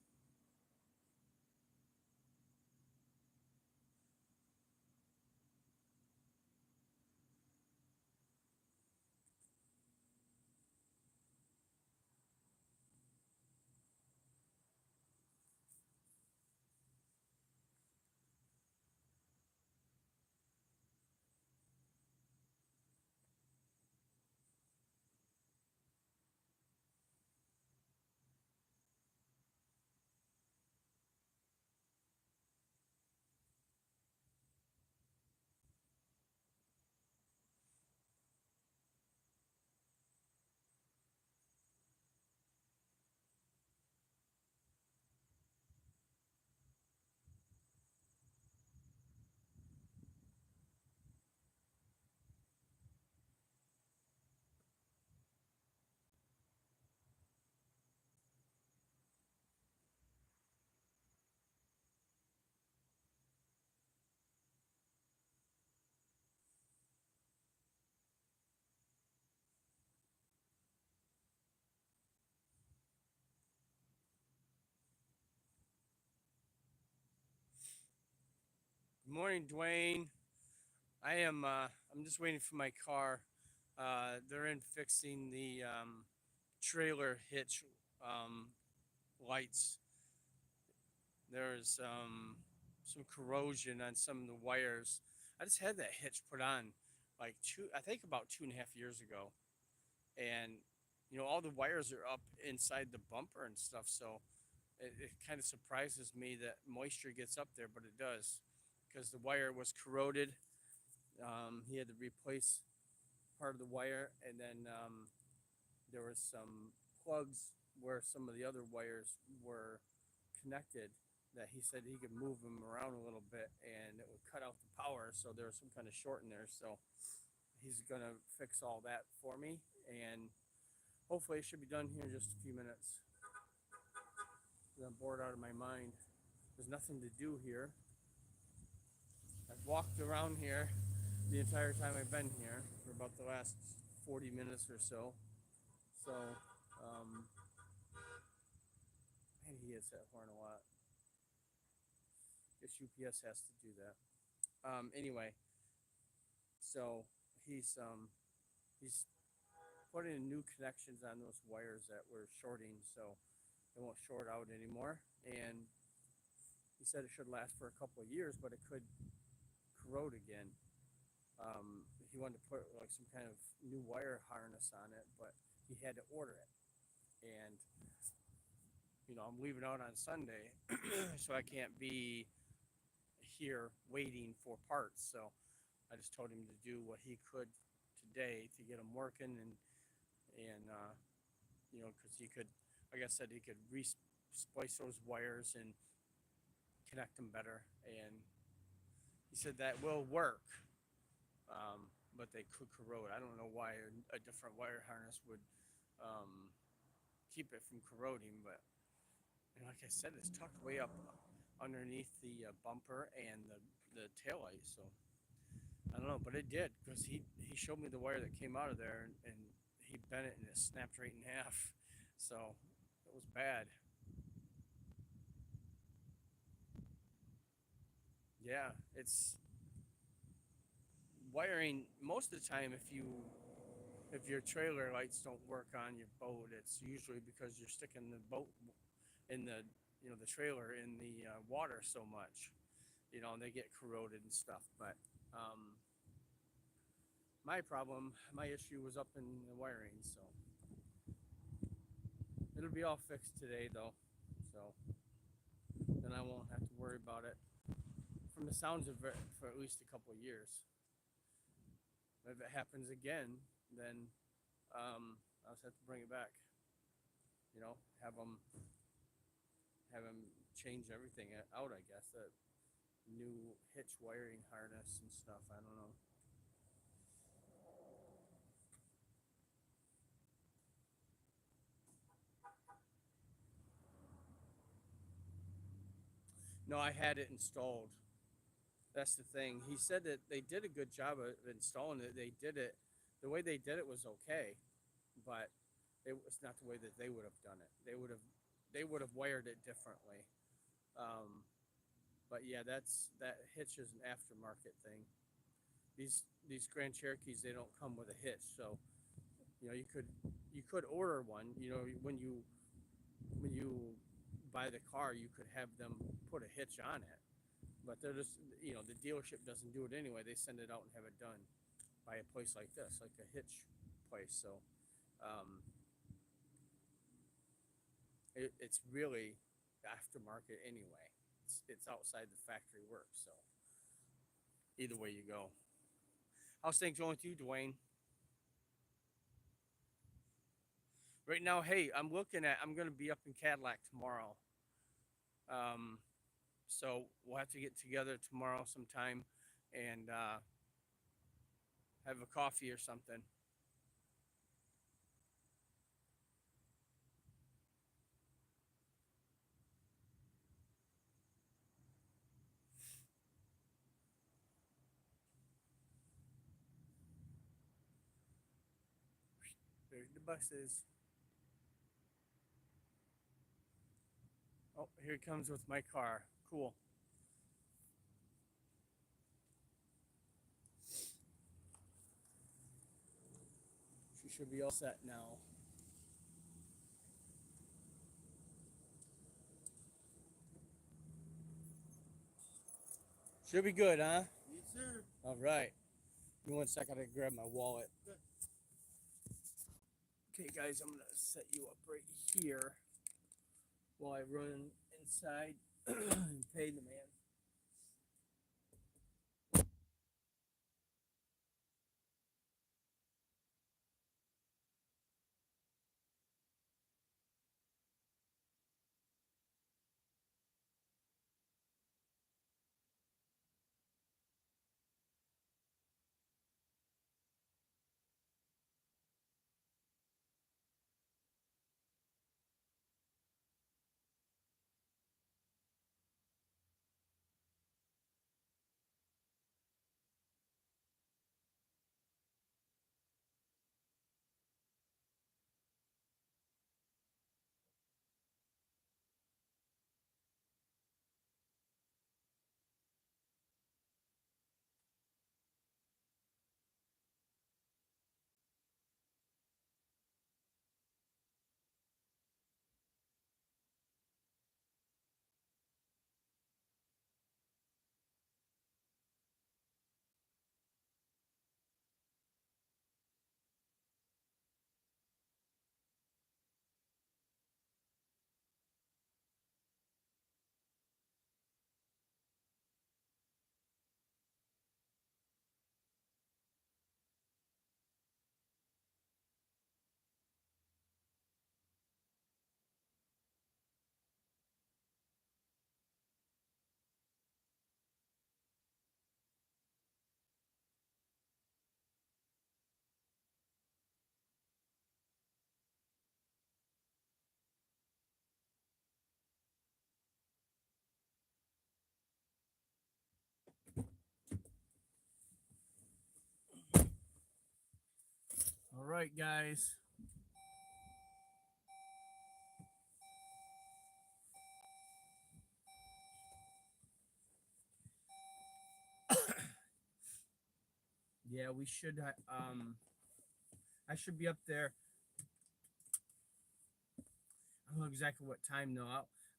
Good morning, Dwayne. I'm just waiting for my car. They're in fixing the trailer hitch um, lights. There's some corrosion on some of the wires. I just had that hitch put on like I think about 2.5 years ago, and all the wires are up inside the bumper and stuff. So it kind of surprises me that moisture gets up there, but it does because the wire was corroded. He had to replace part of the wire, and then there was some plugs where some of the other wires were connected that he said he could move them around a little bit and it would cut out the power, so there was some kind of short in there. So he's gonna fix all that for me, and hopefully it should be done here in just a few minutes. I'm bored out of my mind. There's nothing to do here. I've walked around here the entire time I've been here for about the last 40 minutes or so. So, man, he hits that horn a lot. Guess UPS has to do that. Anyway, so he's putting in new connections on those wires that were shorting, so they won't short out anymore. And he said it should last for a couple of years, but it could corrode again. He wanted to put like some kind of new wire harness on it, but he had to order it. And I'm leaving out on Sunday, so I can't be here waiting for parts. So I just told him to do what he could today to get them working, and because he could, like I said, he could splice those wires and connect them better. And he said that will work. but they could corrode. I don't know why a different wire harness would um, keep it from corroding, but like I said, it's tucked way up underneath the bumper and the taillight. So I don't know, but it did, because he showed me the wire that came out of there, and he bent it and it snapped right in half. So it was bad. Yeah, it's wiring most of the time. If your trailer lights don't work on your boat, it's usually because you're sticking the boat in the the trailer in the water so much, and they get corroded and stuff. But um, my issue was up in the wiring, so it'll be all fixed today though. So then I won't have to worry about it from the sounds of it for at least a couple of years. If it happens again, then I'll just have to bring it back. Have them change everything out. I guess that new hitch wiring harness and stuff. I don't know. No, I had it installed. That's the thing. He said that they did a good job of installing it. They did it. The way they did it was okay, but it was not the way that they would have done it. They would have wired it differently. Um, but yeah, that hitch is an aftermarket thing. These Grand Cherokees, they don't come with a hitch, so you could order one. When you buy the car, you could have them put a hitch on it, but they're just the dealership doesn't do it anyway. They send it out and have it done by a place like this, like a hitch place. So um, it's really aftermarket anyway. It's outside the factory work. So either way you go. How's things going with you, Dwayne? Right now, hey, I'm going to be up in Cadillac tomorrow. Um, so we'll have to get together tomorrow sometime and have a coffee or something. There's the buses. Oh, here it comes with my car. Cool. She should be all set now. Should be good, huh? Yes, sir. All right. Give me 1 second. I gotta grab my wallet. Good. Okay, guys, I'm gonna set you up right here while I run inside and pay the man. right, guys. Yeah, we should. I should be up there. I don't know exactly what time though.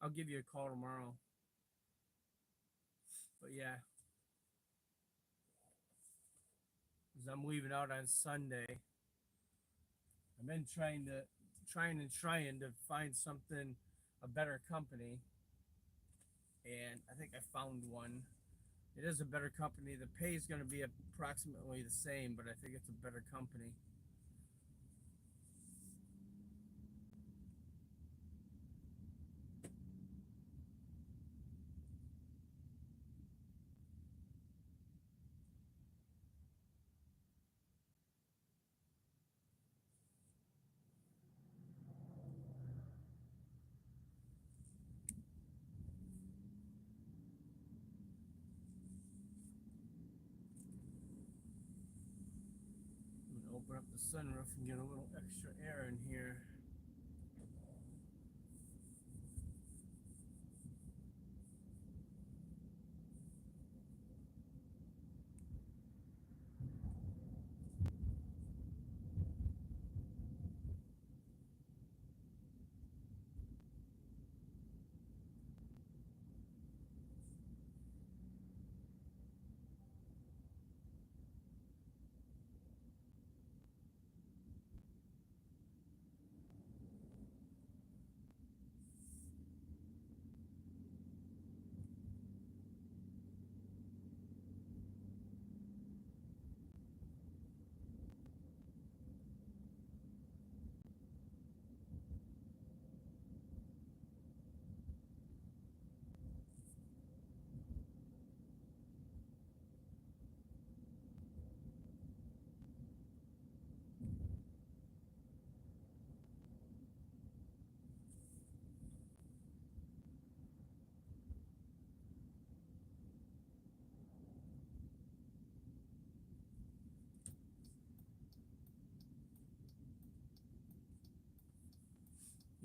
I'll give you a call tomorrow. But yeah, because I'm leaving out on Sunday. I've been trying to find something, a better company, and I think I found one. It is a better company. The pay is going to be approximately the same, but I think it's a better company. I'm going to open up the sunroof and get a little extra air in here.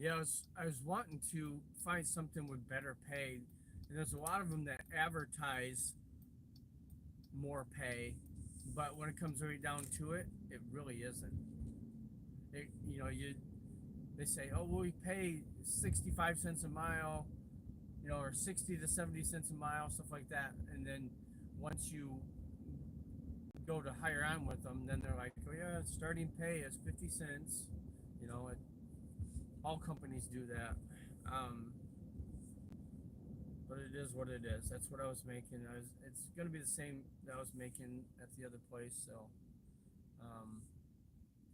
Yeah, I was wanting to find something with better pay, and there's a lot of them that advertise more pay, but when it comes right down to it, it really isn't. They say, oh, well, we pay 65 cents a mile, or 60 to 70 cents a mile, stuff like that, and then once you go to hire on with them, then they're like, oh yeah, starting pay is 50 cents. All companies do that. Um, but it is what it is. That's what I was making. It's going to be the same that I was making at the other place. So, um,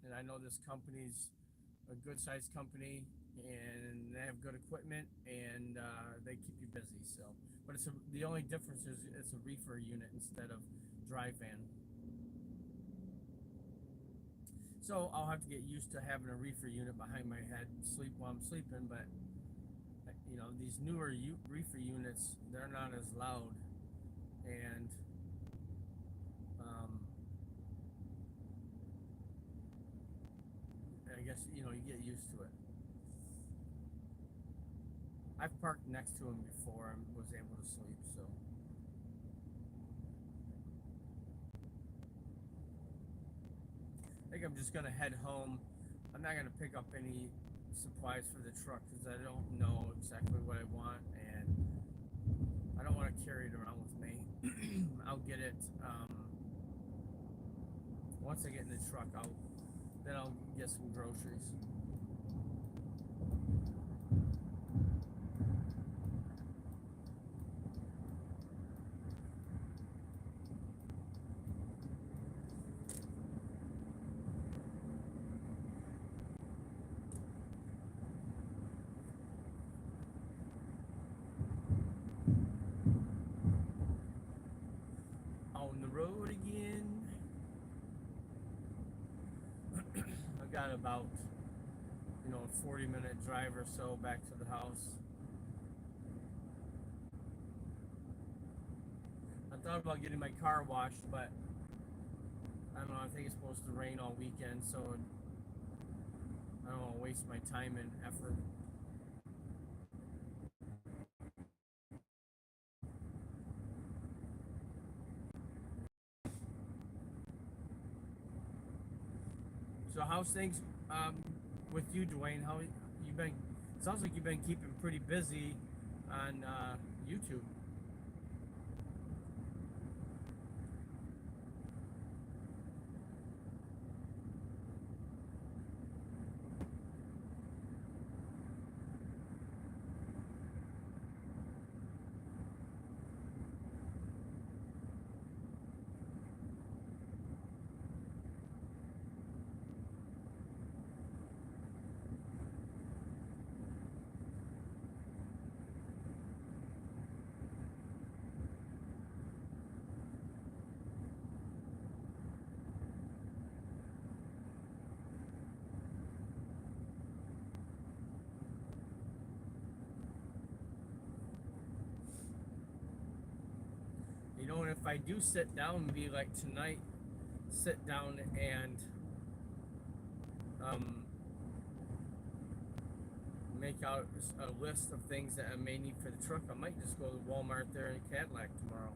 and I know this company's a good sized company and they have good equipment and they keep you busy. So, but the only difference is it's a reefer unit instead of dry van. So I'll have to get used to having a reefer unit behind my head, sleep while I'm sleeping. But these newer reefer units, they're not as loud, and um, I guess you get used to it. I've parked next to them before and was able to sleep. So I think I'm just gonna head home. I'm not gonna pick up any supplies for the truck because I don't know exactly what I want, and I don't want to carry it around with me. I'll get it once I get in the truck. I'll get some groceries. On the road again. I got about a 40-minute drive or so back to the house. I thought about getting my car washed, but I don't know. I think it's supposed to rain all weekend, so don't want to waste my time and effort. So how's things with you, Dwayne? How you been? Sounds like you've been keeping pretty busy on YouTube. You know, and if I do sit down, be like tonight, sit down and make out a list of things that I may need for the truck, I might just go to Walmart there in Cadillac tomorrow.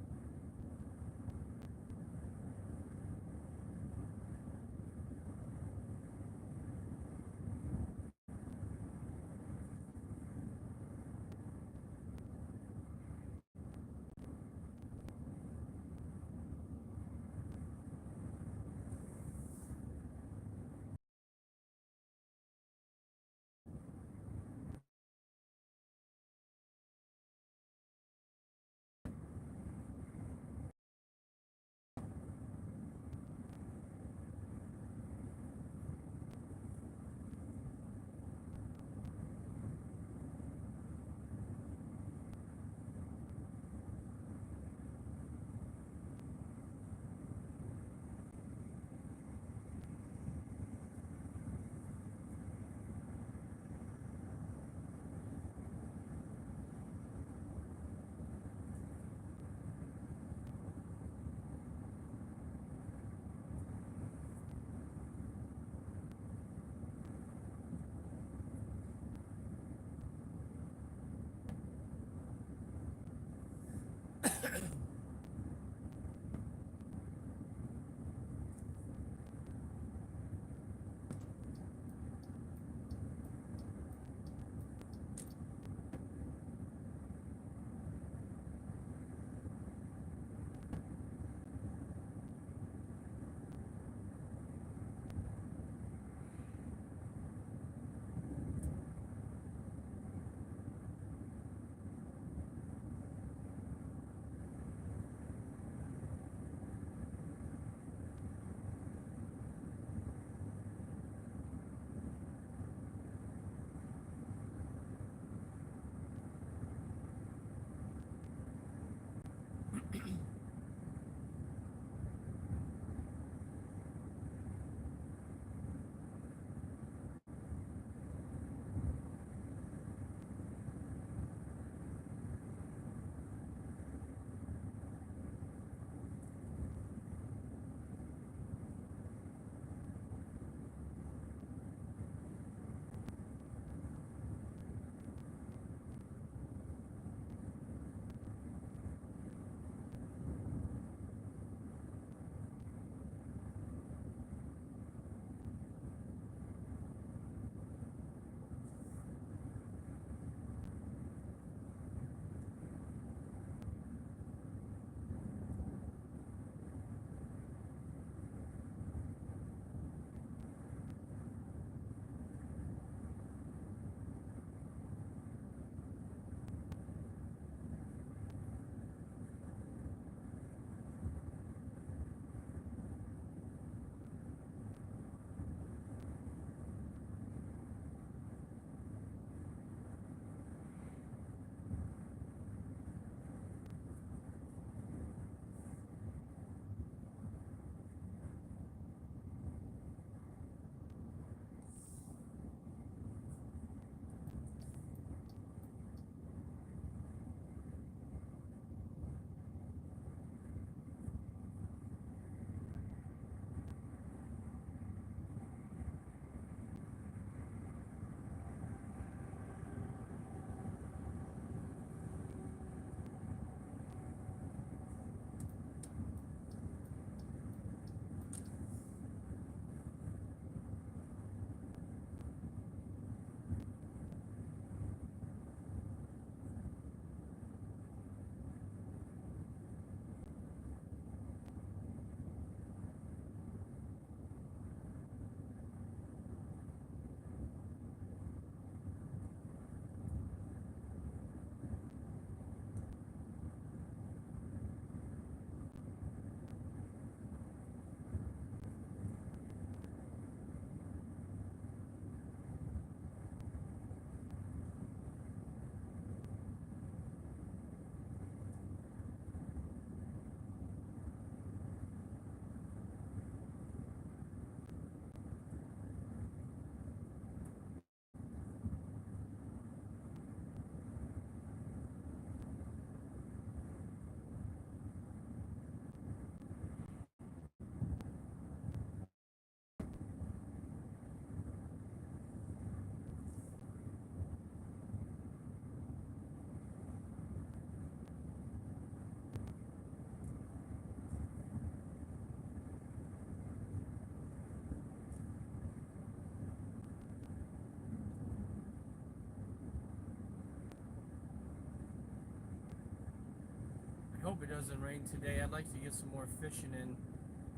hope it doesn't rain today. I'd like to get some more fishing in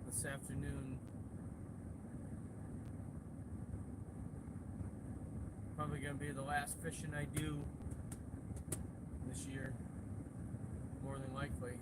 this afternoon. Probably gonna be the last fishing I do this year, more than likely.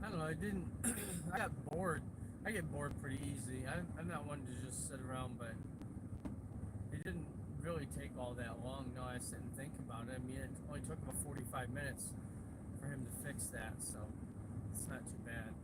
I don't know. I didn't. I got bored. I get bored pretty easy. I'm not one to just sit around, but it didn't really take all that long. No, I sit and think about it. I mean, it only took about 45 minutes for him to fix that, so it's not too bad.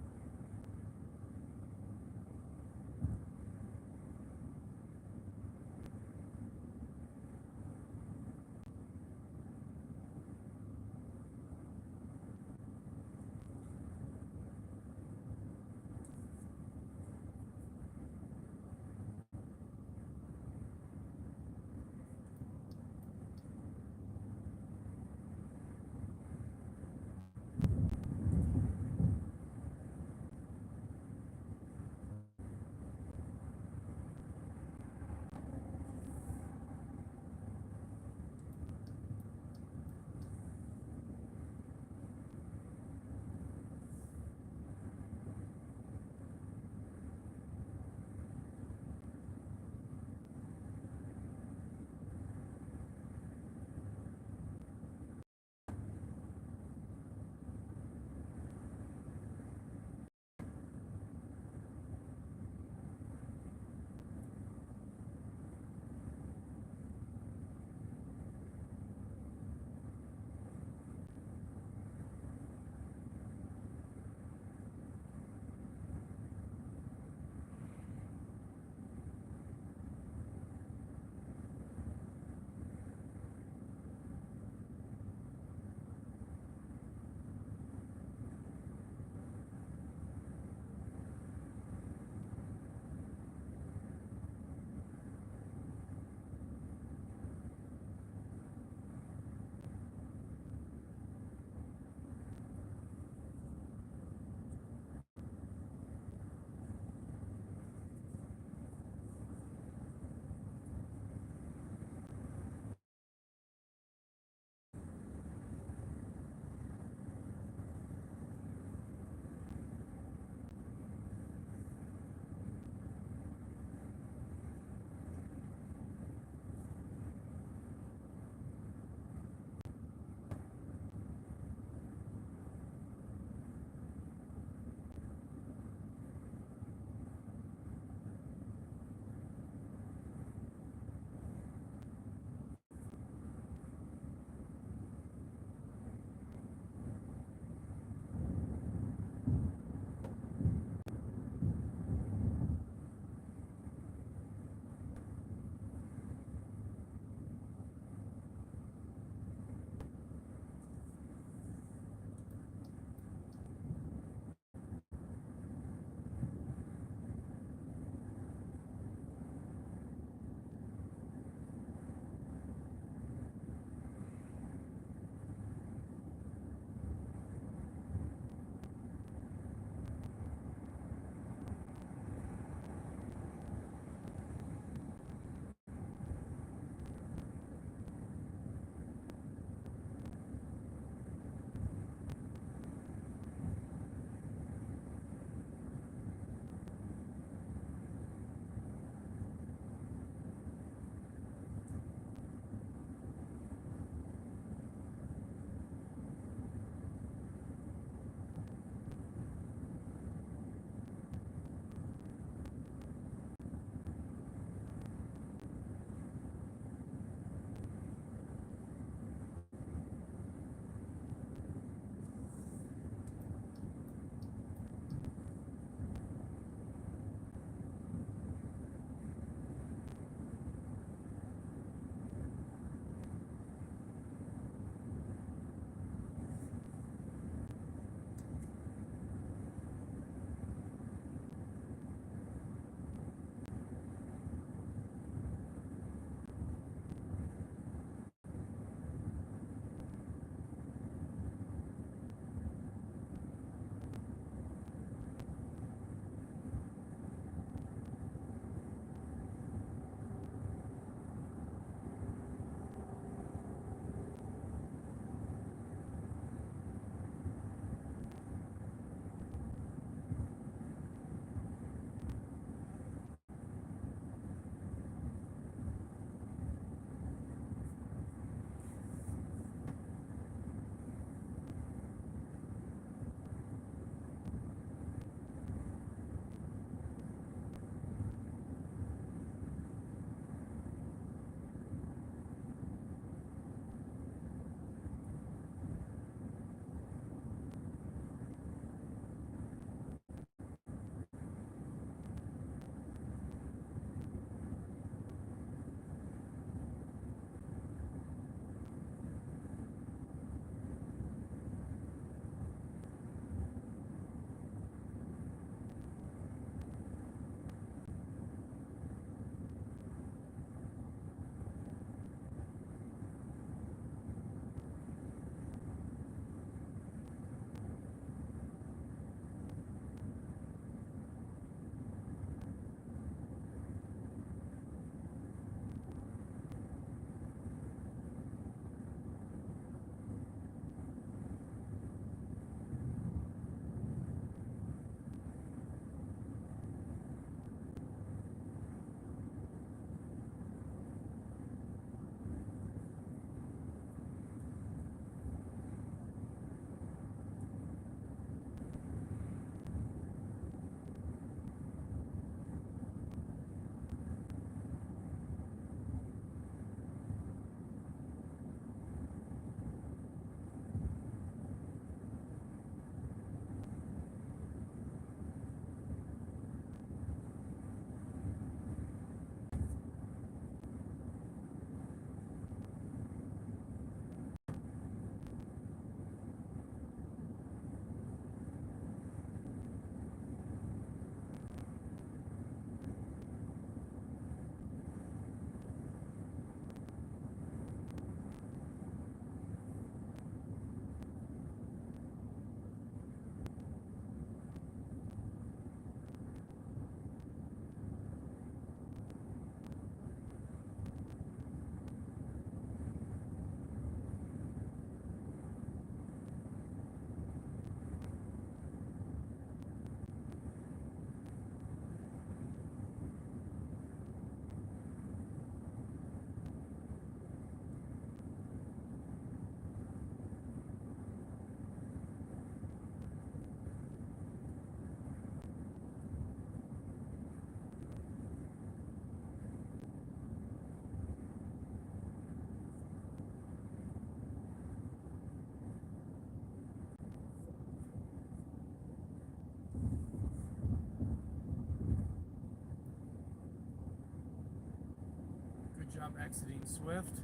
job exiting Swift.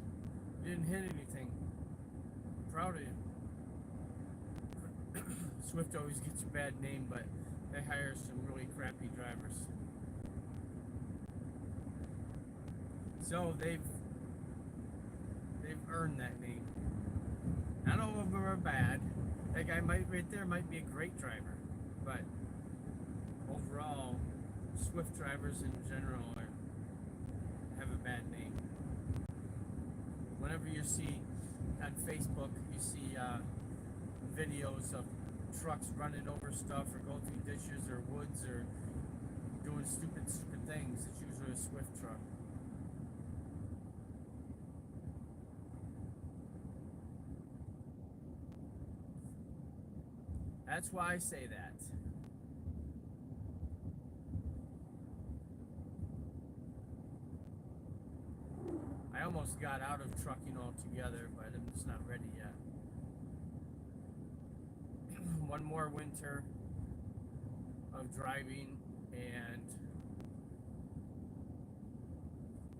You didn't hit anything. Proud of you. Swift always gets a bad name, but they hire some really crappy drivers. So they've earned that name. Not all of them are bad. That guy right there might be a great driver, but overall, Swift drivers in general have a bad name. Whenever you see on Facebook, you see videos of trucks running over stuff or going through ditches or woods or doing stupid things, it's usually a Swift truck. That's why I say that. I almost got out of trucking altogether, but I'm just not ready yet. One more winter of driving, and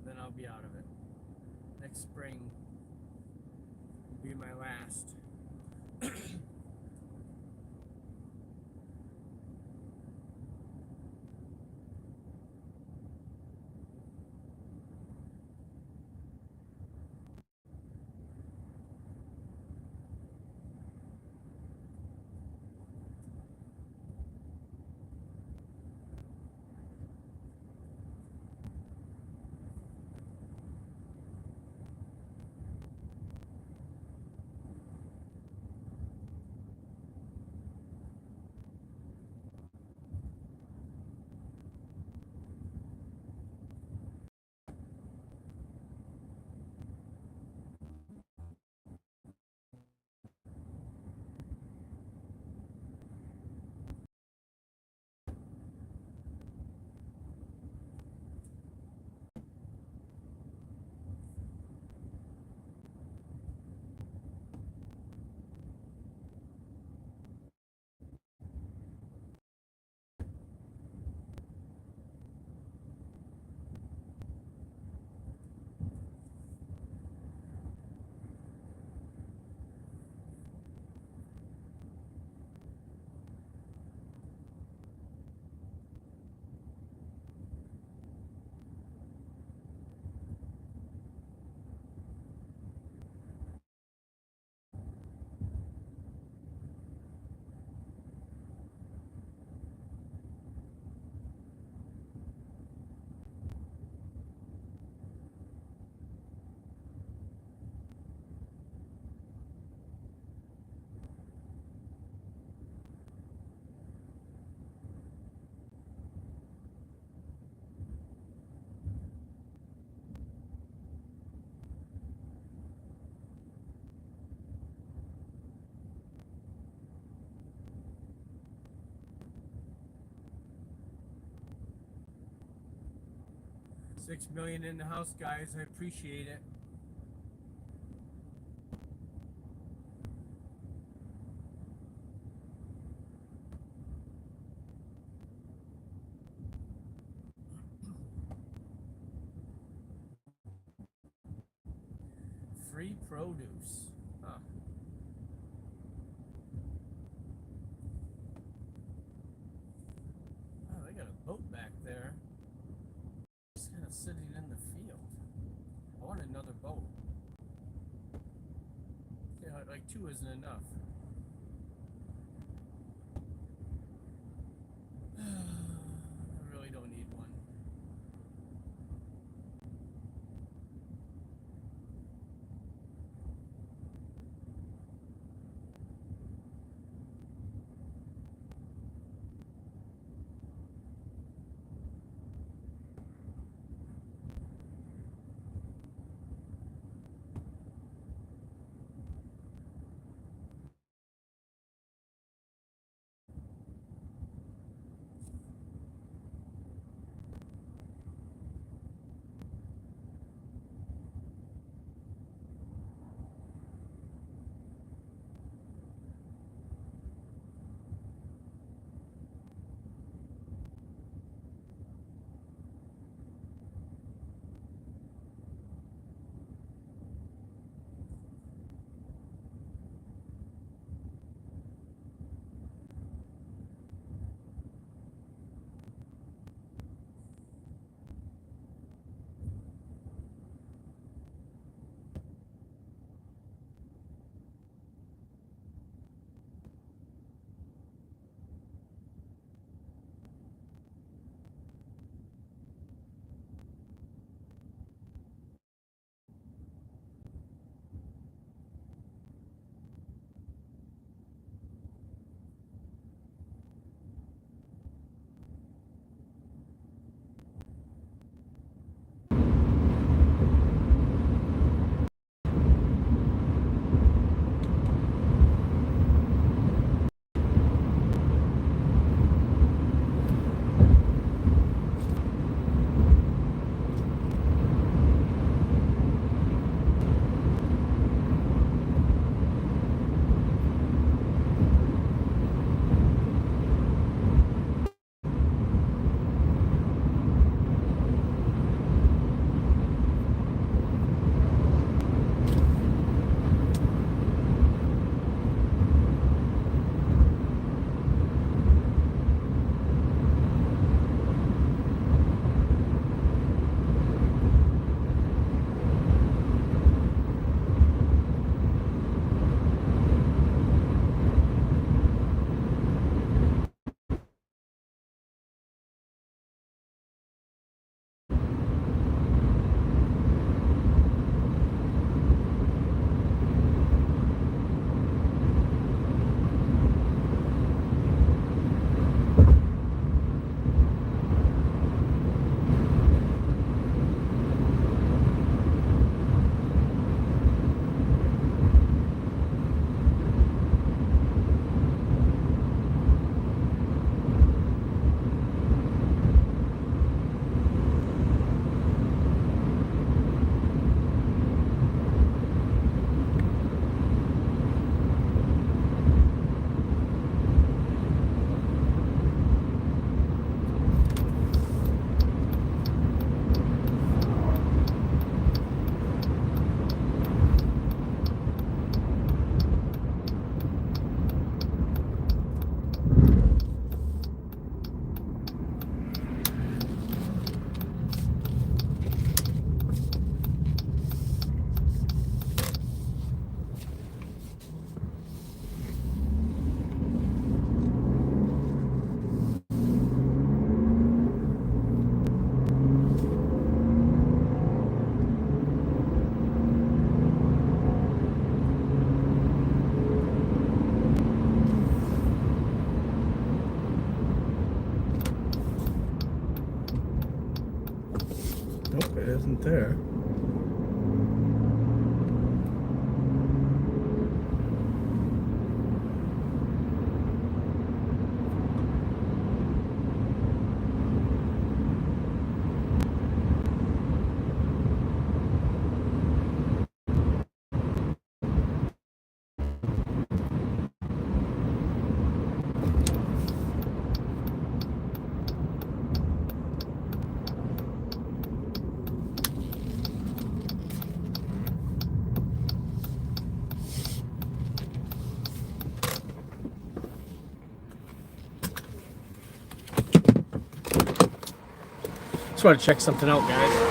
then I'll be out of it. Next spring will be my last. 6 million in the house, guys. I appreciate it. Free produce. Huh. Oh, they got a boat back there. It's kind of sitting in the field. I want another boat. Yeah, like 2 isn't enough. I really don't need one. Nope, it isn't there. Just want to check something out, guys.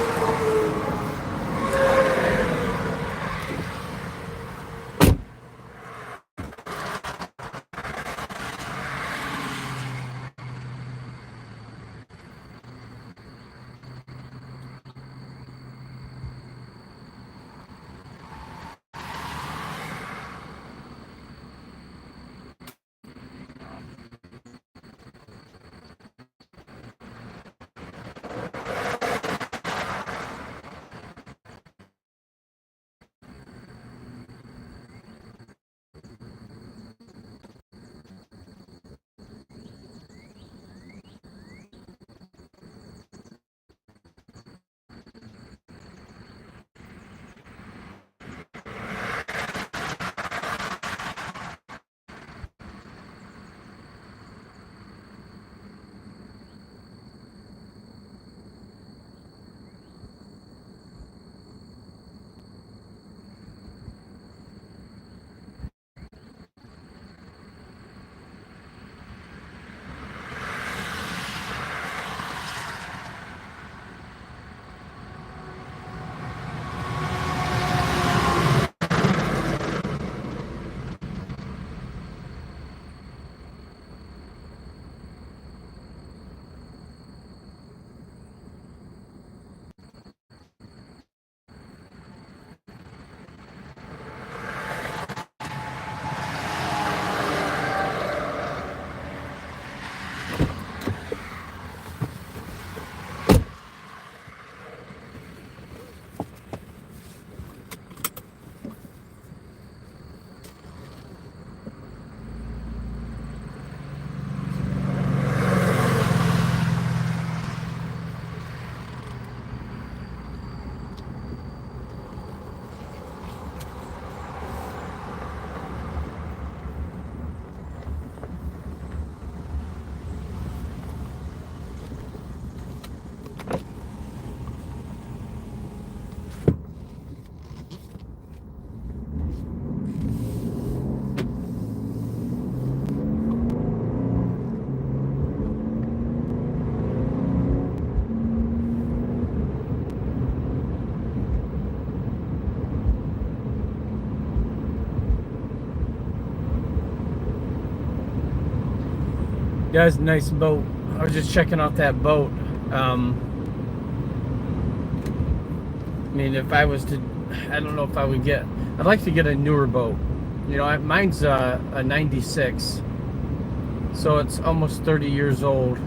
Guys, nice boat. I was just checking out that boat. I mean, if I was to, I don't know if I would get, I'd like to get a newer boat. You know, mine's a 96, so it's almost 30 years old.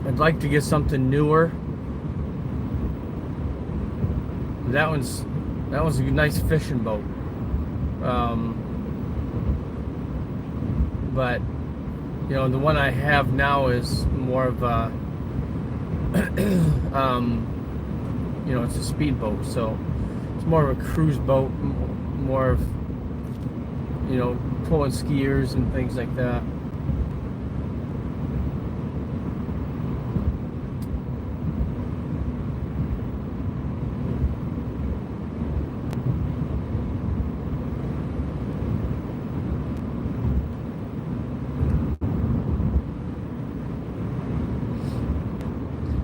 I'd like to get something newer. That one's a nice fishing boat. But you know, the one I have now is more of a, you know, it's a speedboat, so it's more of a cruise boat, more of, you know, pulling skiers and things like that.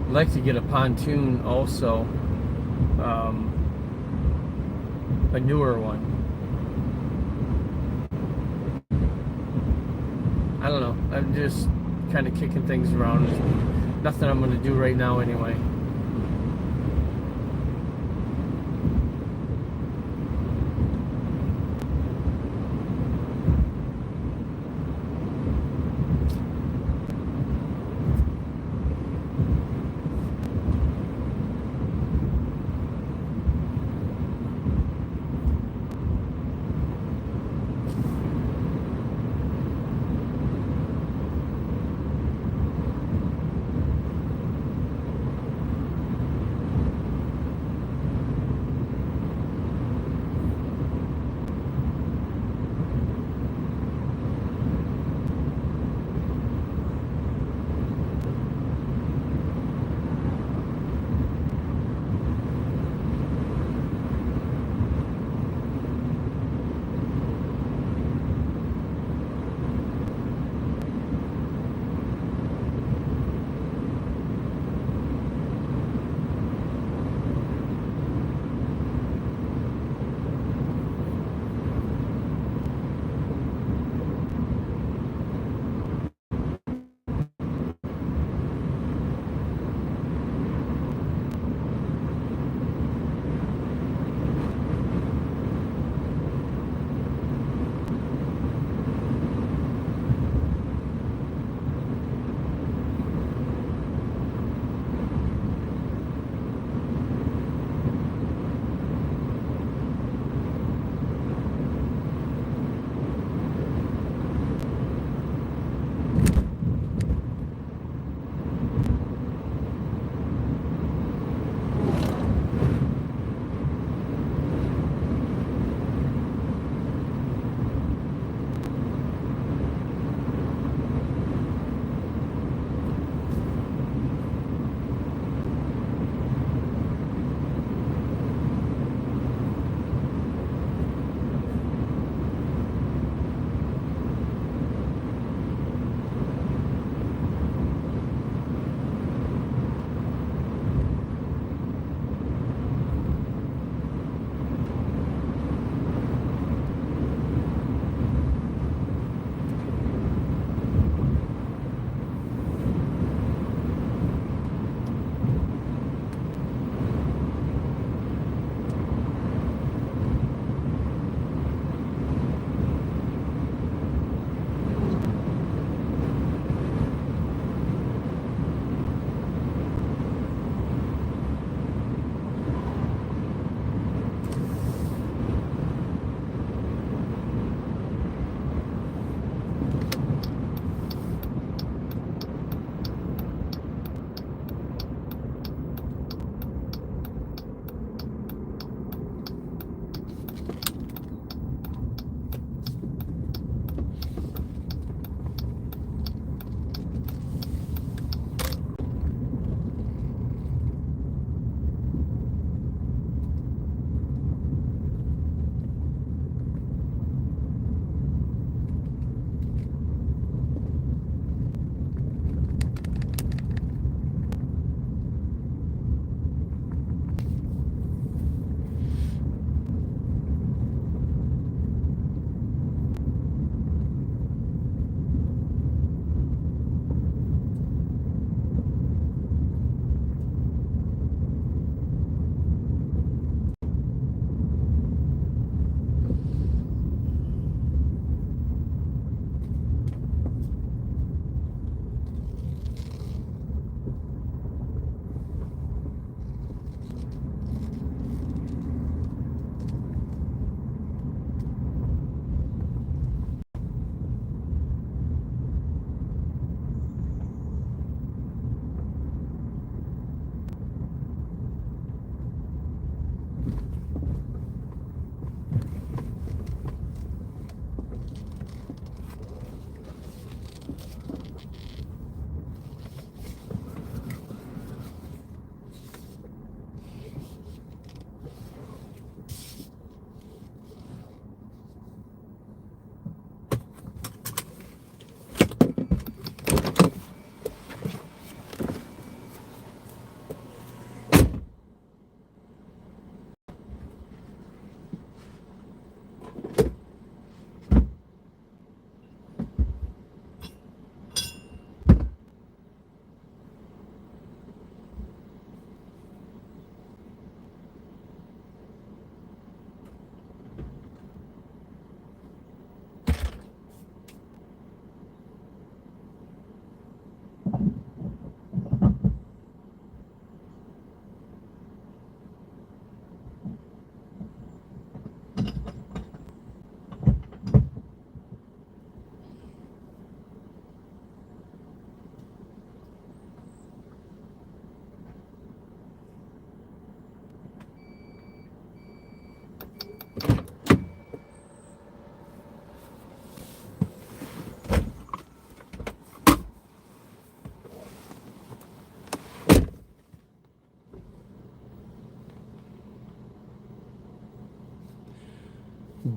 I'd like to get a pontoon also, a newer one. I don't know, I'm just kind of kicking things around. There's nothing I'm going to do right now anyway.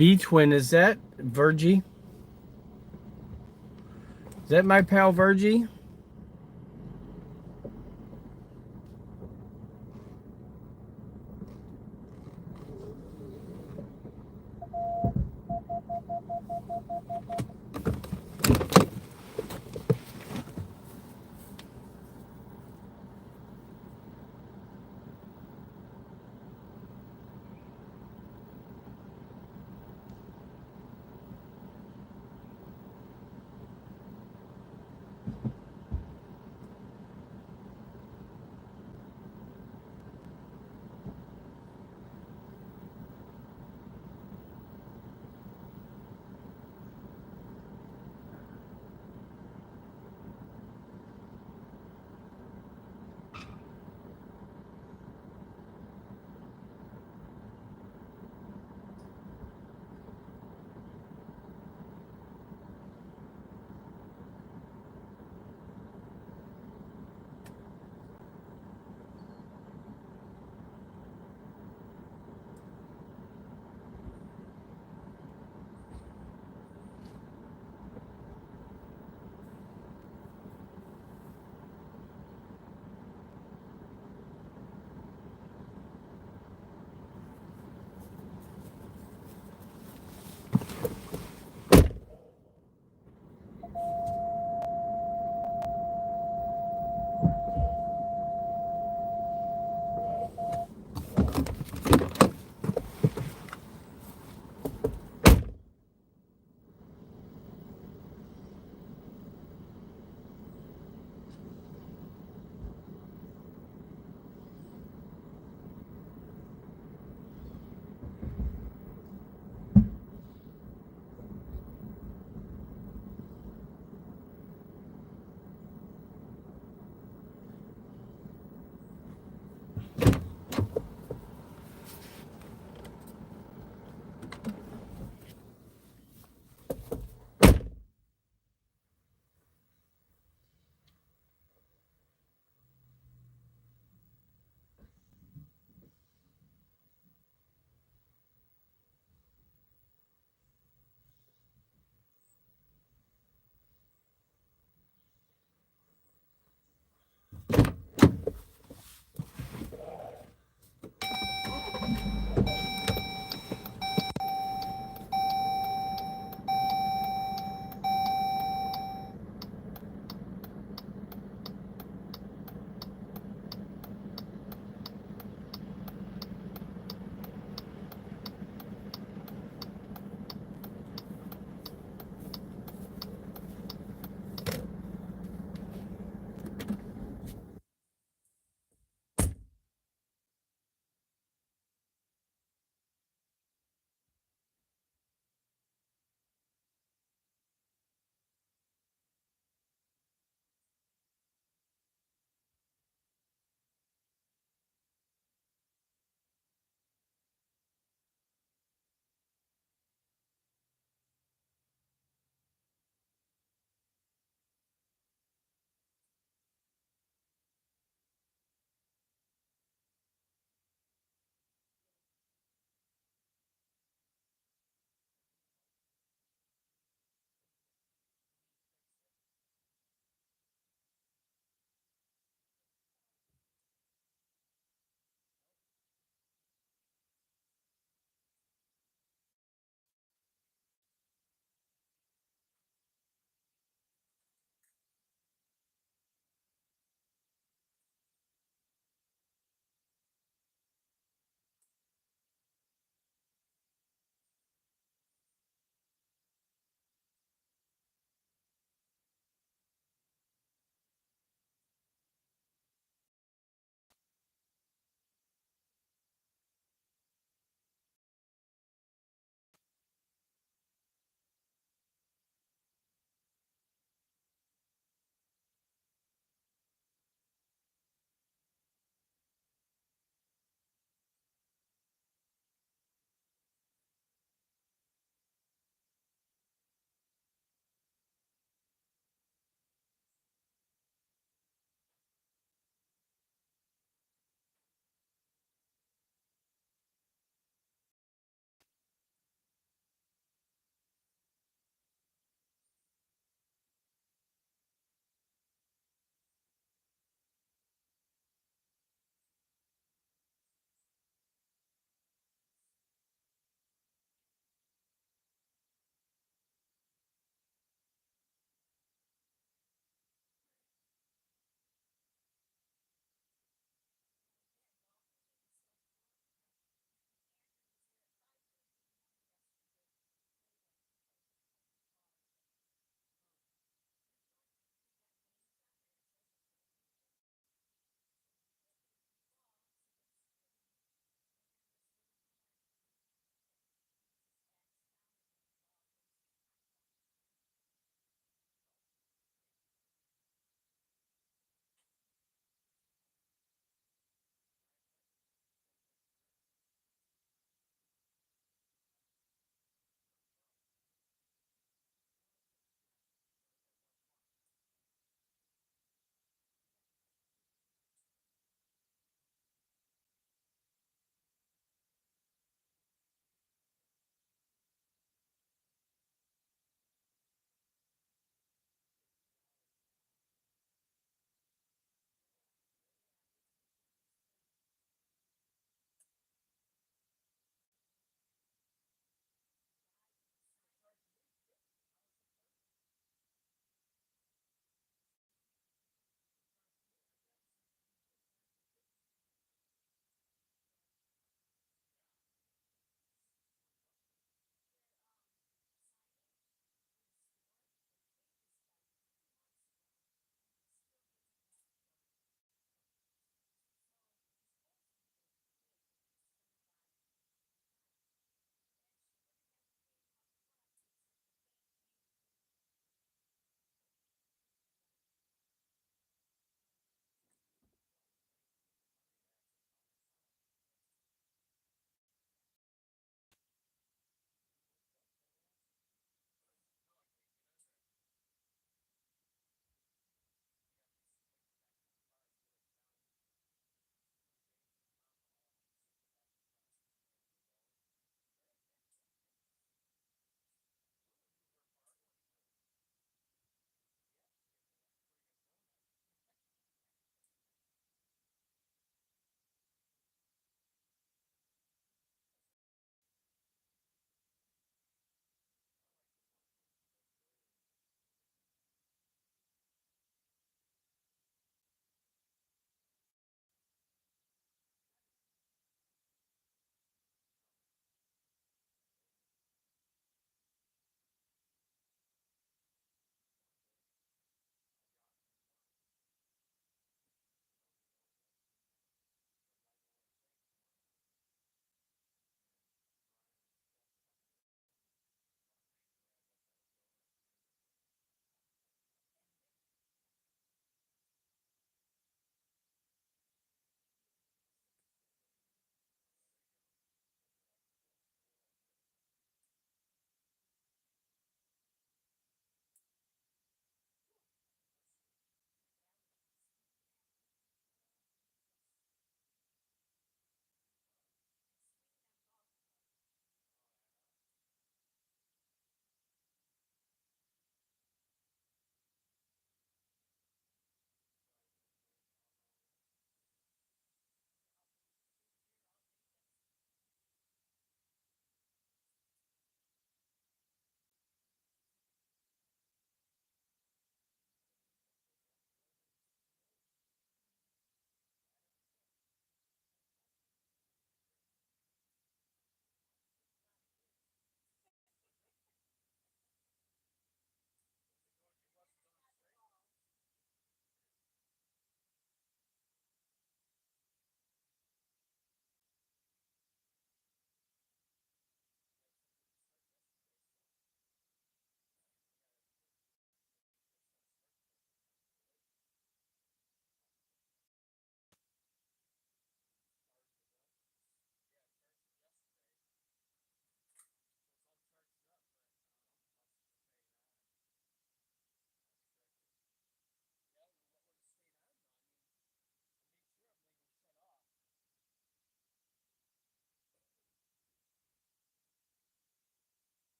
B-Twin, is that Virgie? Is that my pal Virgie?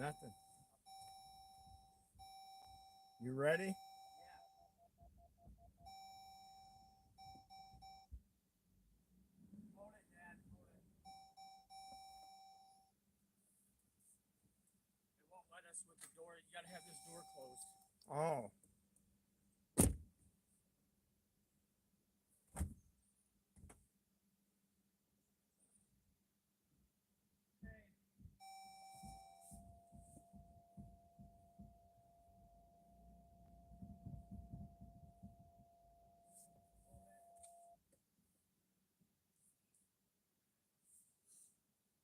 Nothing. You ready? Yeah. Hold it, Dad. Hold it. It won't let us with the door. You gotta have this door closed. Oh. Okay.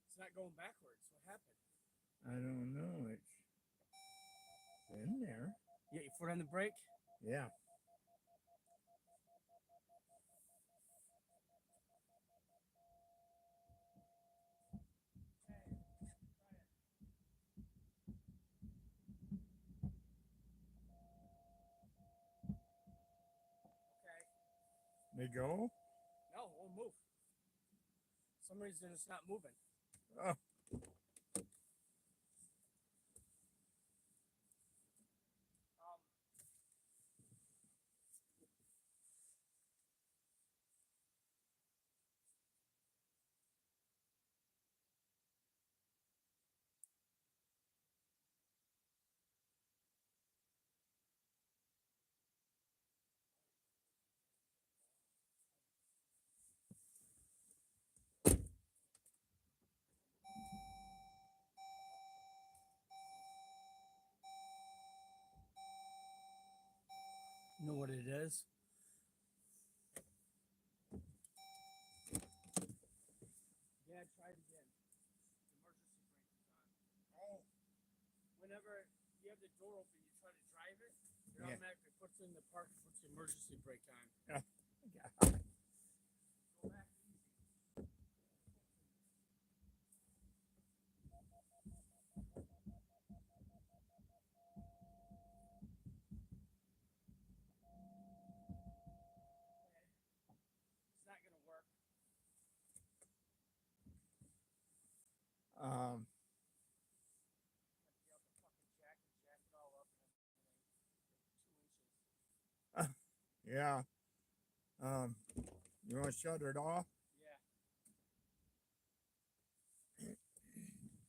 It's not going backwards. What happened? I don't know. It's in there. You got your foot on the brake? Yeah. Okay. Try it. Okay. They go? No, it won't move. For some reason it's not moving. Oh. Um, you know what it is? Yeah, try it again. The emergency brake is on. Oh. Whenever you have the door open, you try to drive it, it Yeah. automatically puts it in the park and puts the emergency brake on. Yeah. Go back easy. Okay. It's not gonna work. Have to get out the fucking jack and jack it all up and everything. 2 inches. Yeah. You want to shut it off? Yeah. You have a floor jack? Yeah.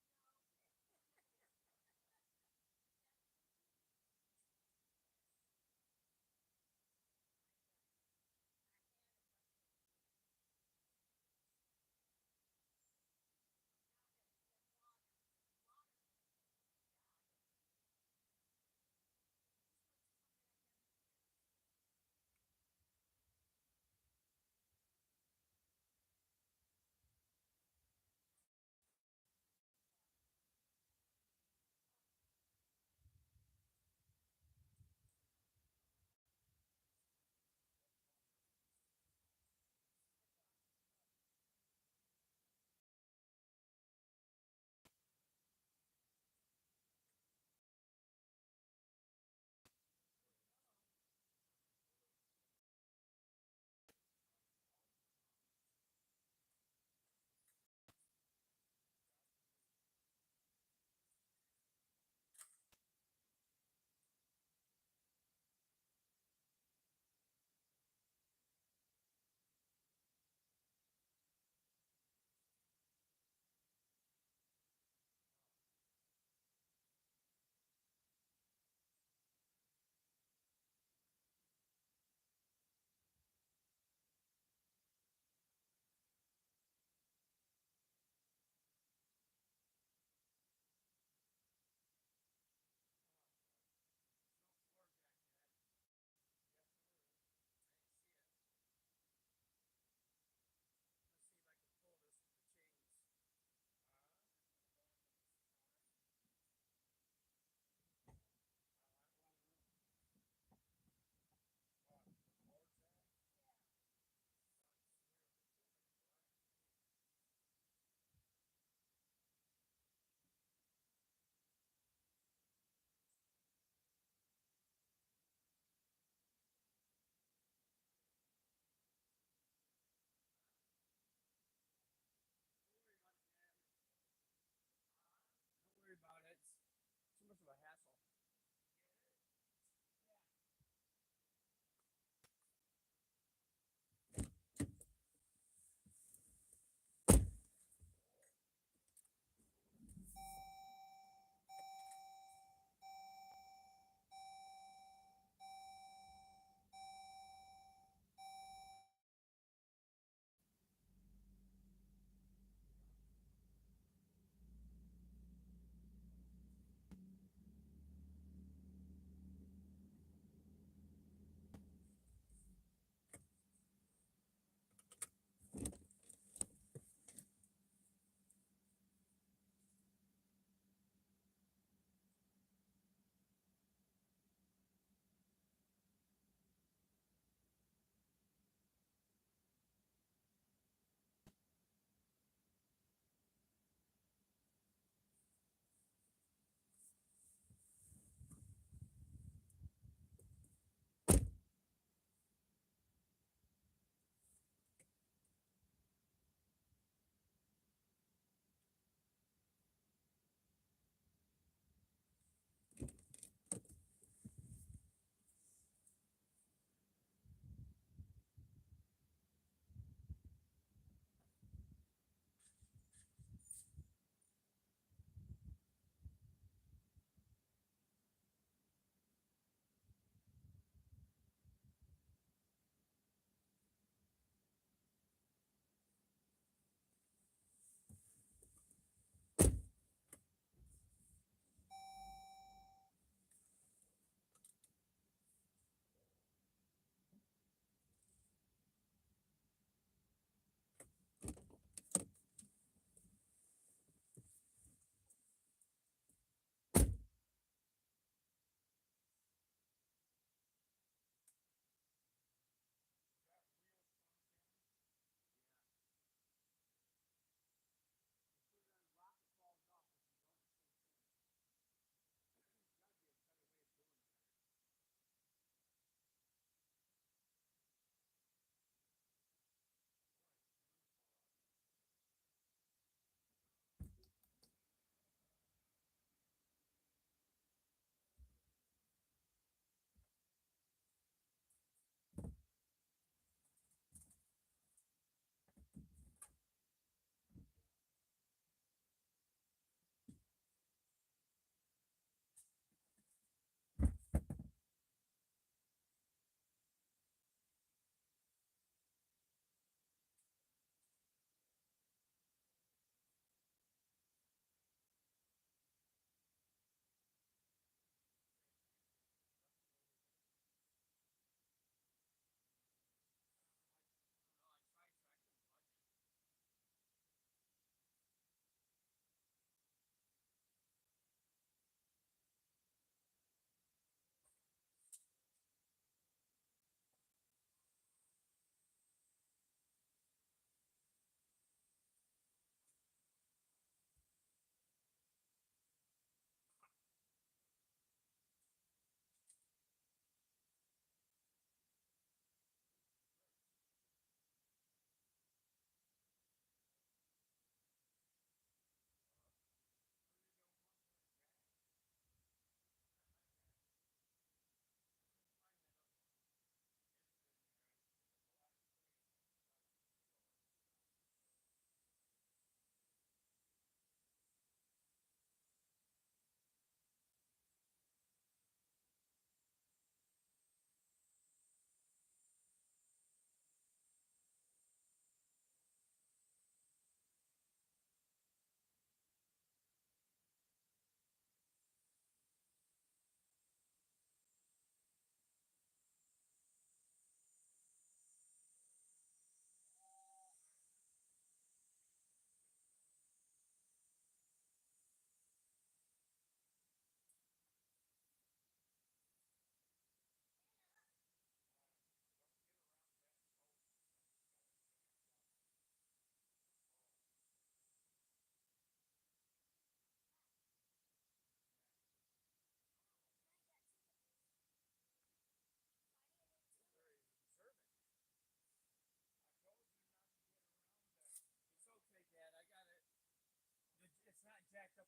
Look at that.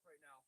right now.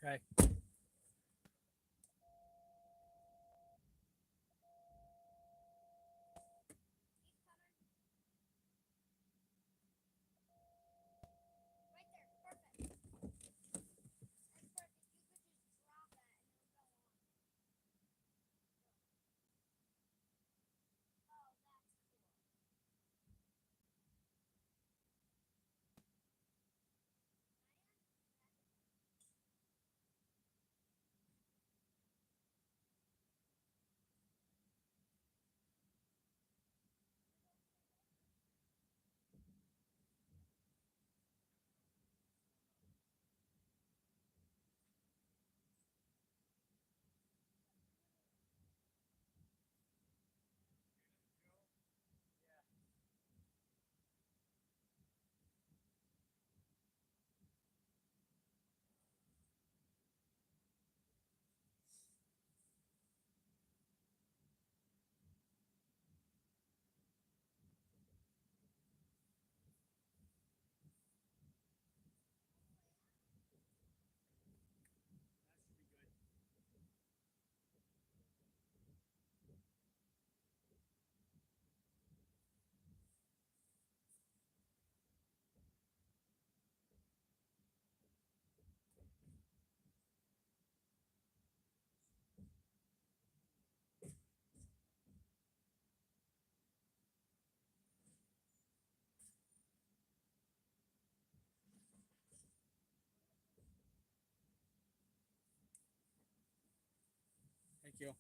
Okay. Thank you.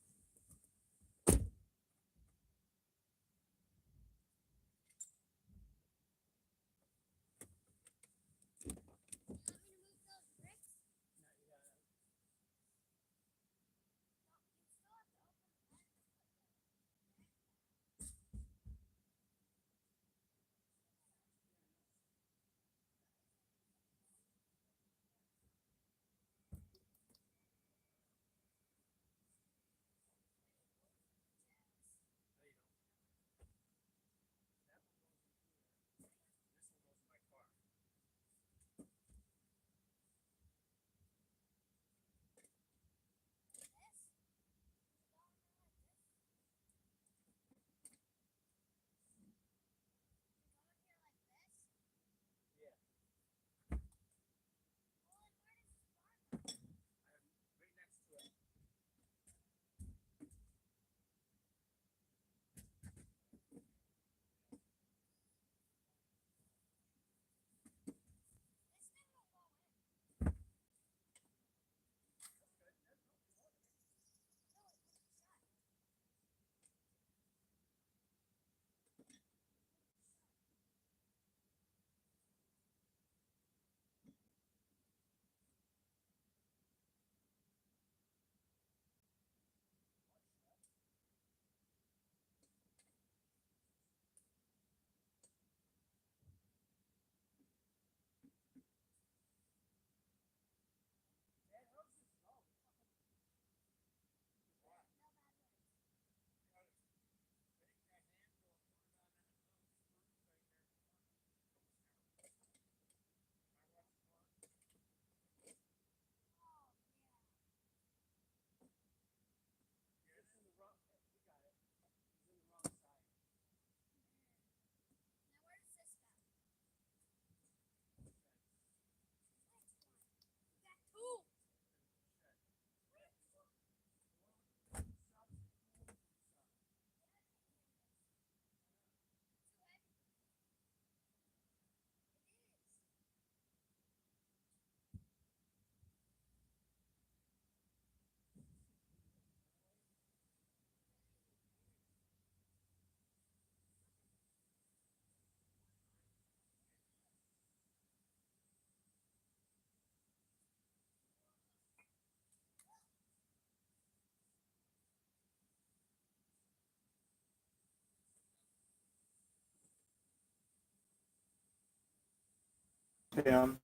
Him,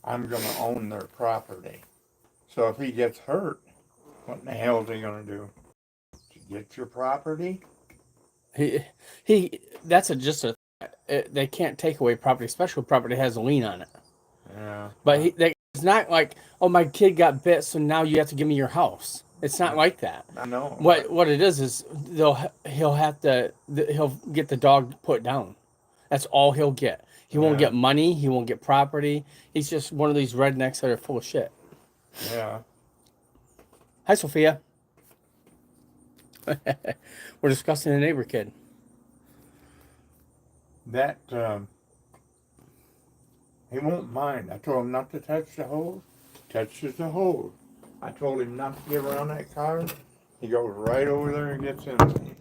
I'm going to own their property. So if he gets hurt, what in the hell is he going to do? To get your property? He. That's just a. They can't take away property, especially property that has a lien on it. Yeah. But that guy's It's not like, oh, my kid got bit, so now you have to give me your house. It's not like that. I know. What it is he'll get the dog put down. That's all he'll get. He won't Yeah. get money. He won't get property. He's just one of these rednecks that are full of shit. Yeah. Hi, Sophia. We're discussing the neighbor kid. That, he won't mind. I told him not to touch the hose. Touches the hose. I told him not to get around that car. He goes right over there and gets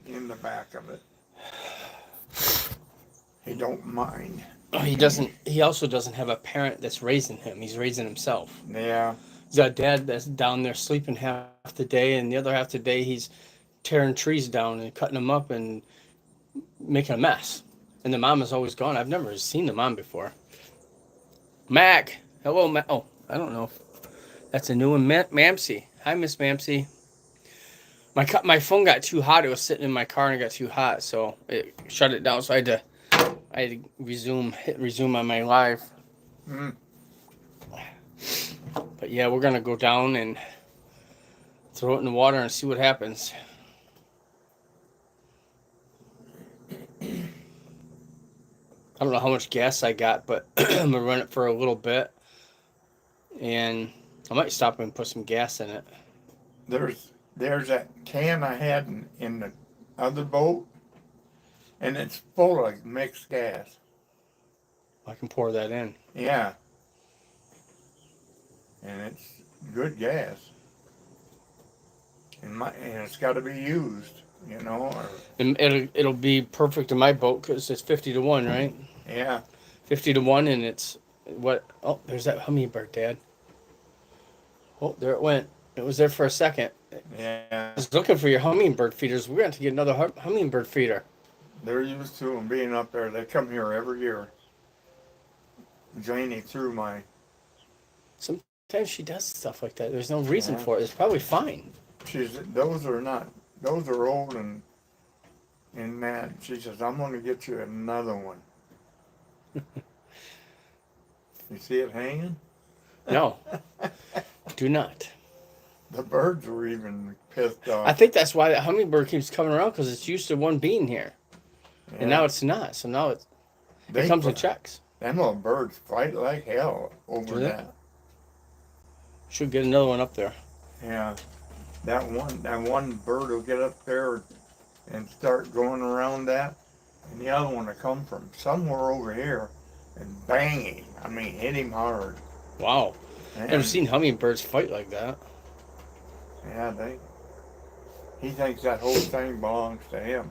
in the back of it. He don't mind. He doesn't. He also doesn't have a parent that's raising him. He's raising himself. Yeah. He's got a dad that's down there sleeping half the day, and the other half the day he's tearing trees down and cutting them up and making a mess. And the mom is always gone. I've never seen the mom before. Mac. Hello, Mac. Oh, I don't know. That's a new one. Mamsie. Hi, Miss Mamsie. My phone got too hot. It was sitting in my car and it got too hot, so it shut it down. So I had to hit resume on my live. Mm. But yeah, we're gonna go down and throw it in the water and see what happens. I don't know how much gas I got, but I'm gonna run it for a little bit, and I might stop and put some gas in it. There's that can I had in the other boat, and it's full of mixed gas. I can pour that in. Yeah. And it's good gas. And it's got to be used, you know. And it'll be perfect in my boat because it's 50-1, right? Yeah. 50-1, and it's what? Oh, there's that hummingbird, Dad. Oh, there it went. It was there for a second. Yeah. I was looking for your hummingbird feeders. We're going to get another hummingbird feeder. They're used to them being up there. They come here every year. Janie threw my... Sometimes she does stuff like that. There's no reason for it. It's probably fine. Those are old and that. She says, I'm going to get you another one. You see it hanging? No. Do not. The birds were even pissed off. I think that's why that hummingbird keeps coming around, because it's used to one being here. Yeah. And now it's not. So now it comes in checks. Them little birds fight like hell over Do they? that. Should get another one up there. Yeah. That one bird will get up there and start going around that, and the other one will come from somewhere over here and bang him. I mean, hit him hard. Wow. And, Never seen hummingbirds fight like that. Yeah, he thinks that whole thing belongs to him.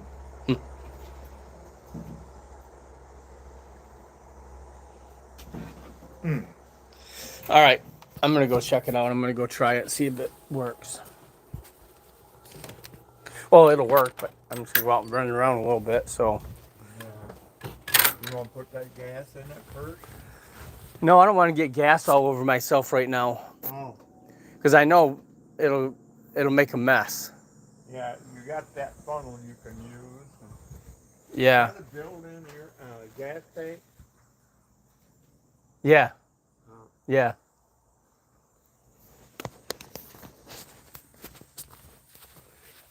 All right. I'm going to go check it out. I'm going to go try it, see if it works. Well, it'll work, but I'm just going to go out and run around a little bit, so. You want to put that gas in it first? No, I don't want to get gas all over myself right now. Oh. Because I know it'll make a mess. Yeah, you got that funnel you can use. Yeah. Is that a built-in gas tank? Yeah. Yeah.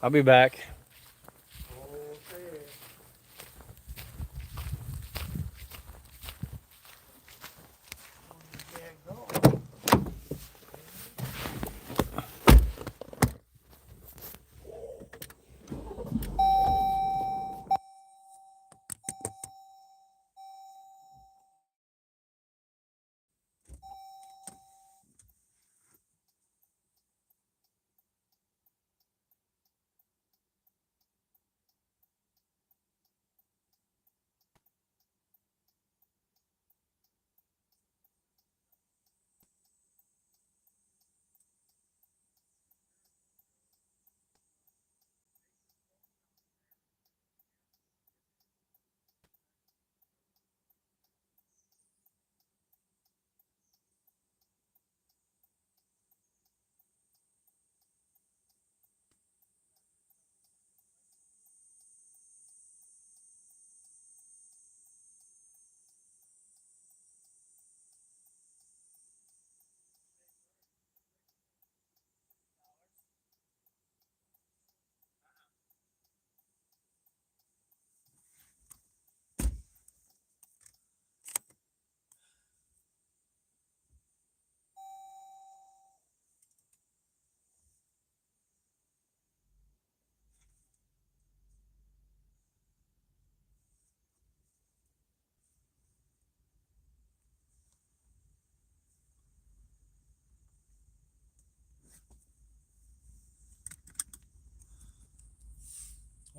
I'll be back. Okay.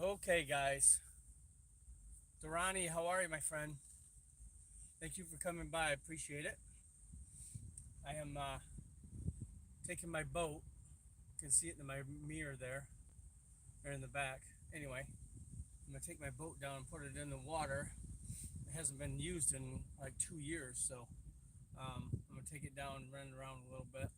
Okay, guys. Durrani, how are you, my friend? Thank you for coming by. I appreciate it. I am taking my boat. You can see it in my mirror there, or in the back. Anyway, I'm gonna take my boat down and put it in the water. It hasn't been used in like 2 years, so I'm gonna take it down and run it around a little bit.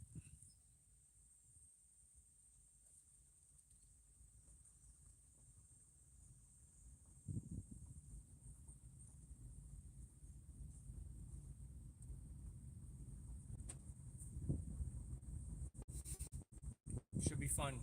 Should be fun.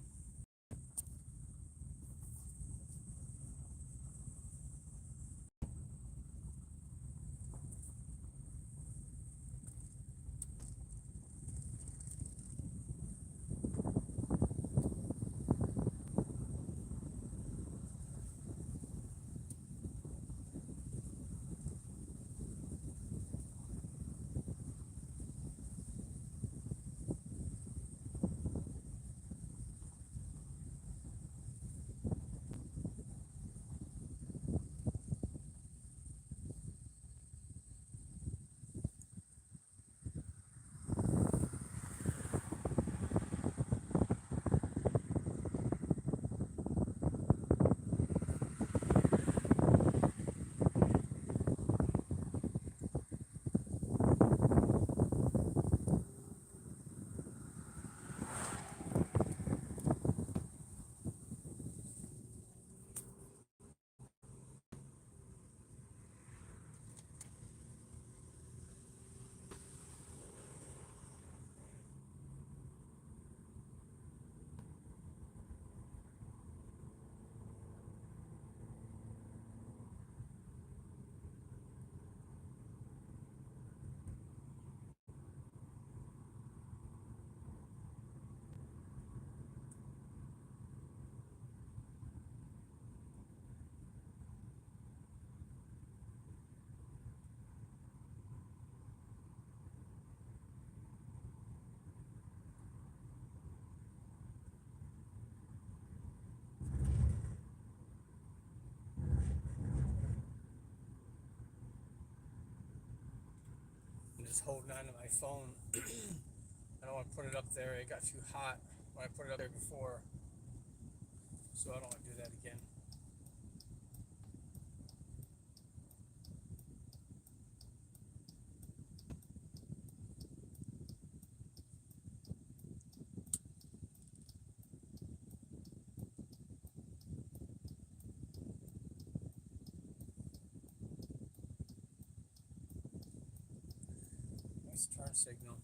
I'm just holding on to my phone. I don't want to put it up there. It got too hot when I put it up there before, so I don't want to do that again. Nice turn signal.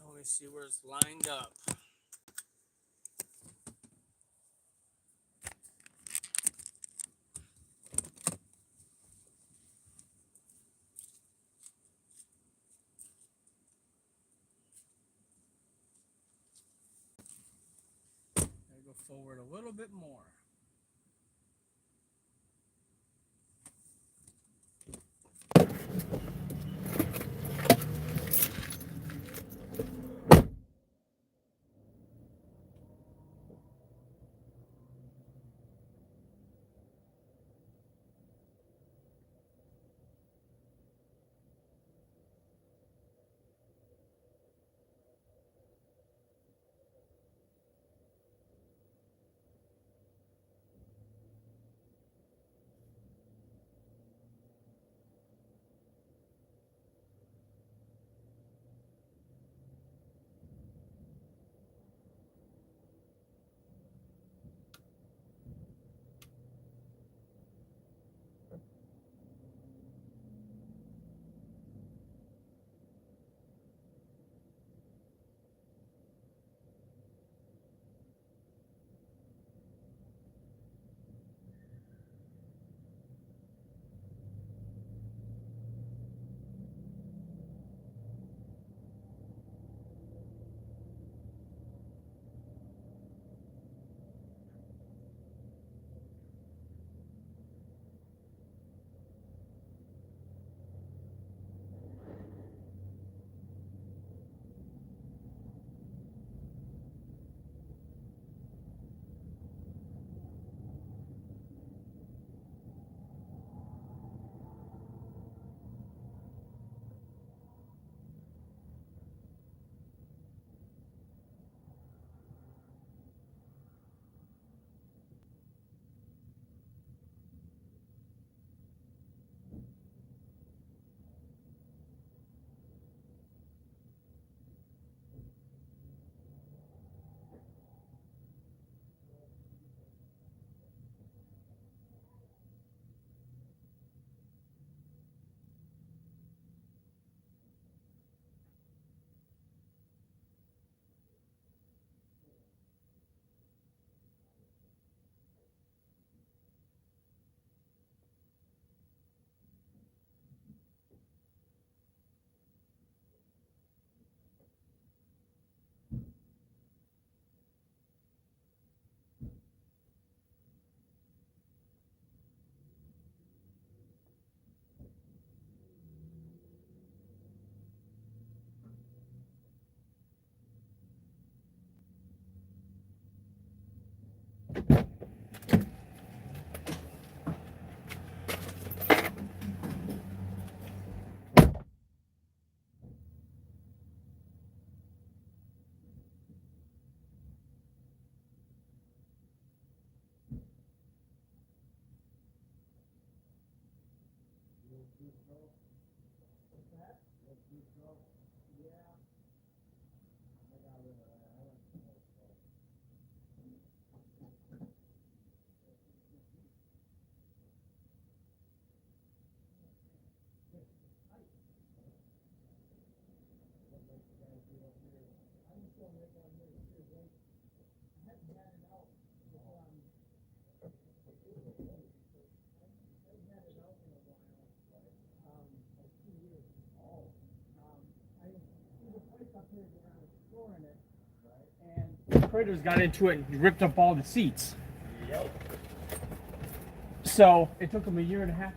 Let me see where it's lined up. Gotta go forward a little bit more. Critters got into it and ripped up all the seats. Yep. So it took them a year and a half.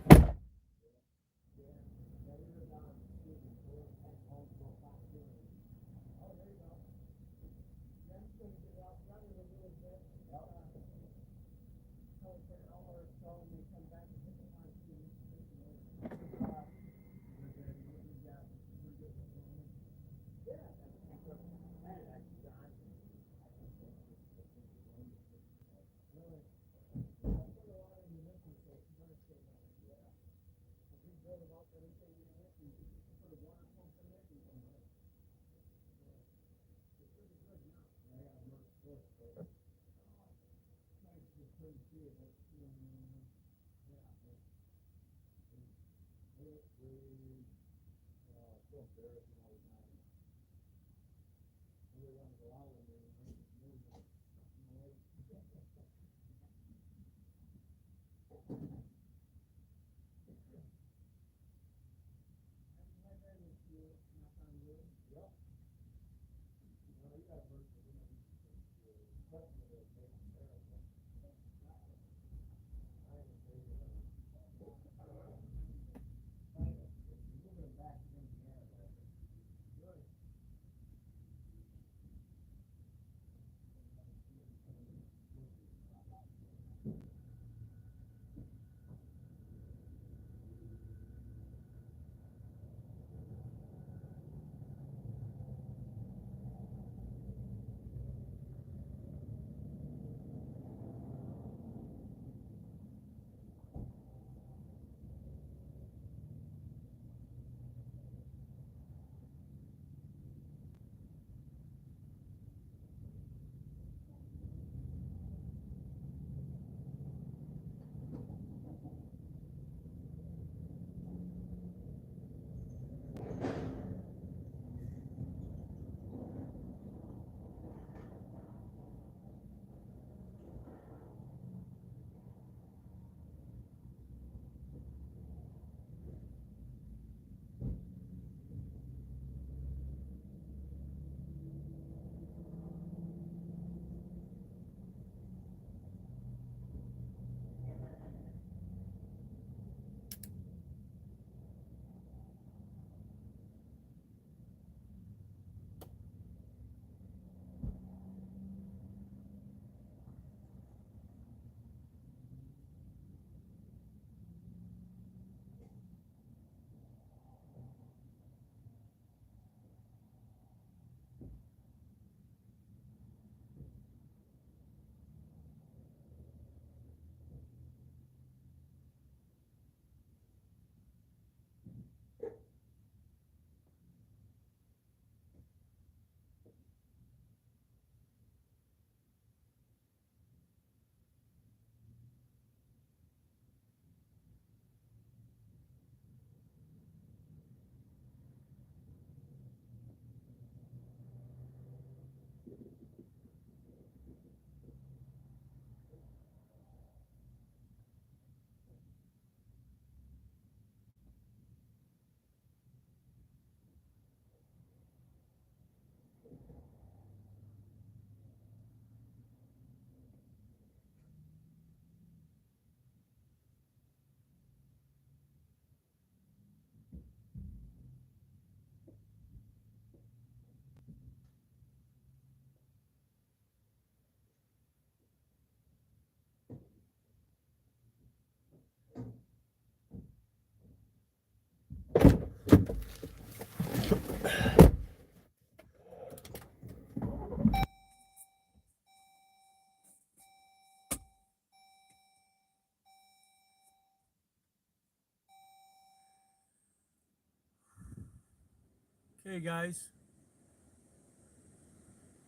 Hey guys.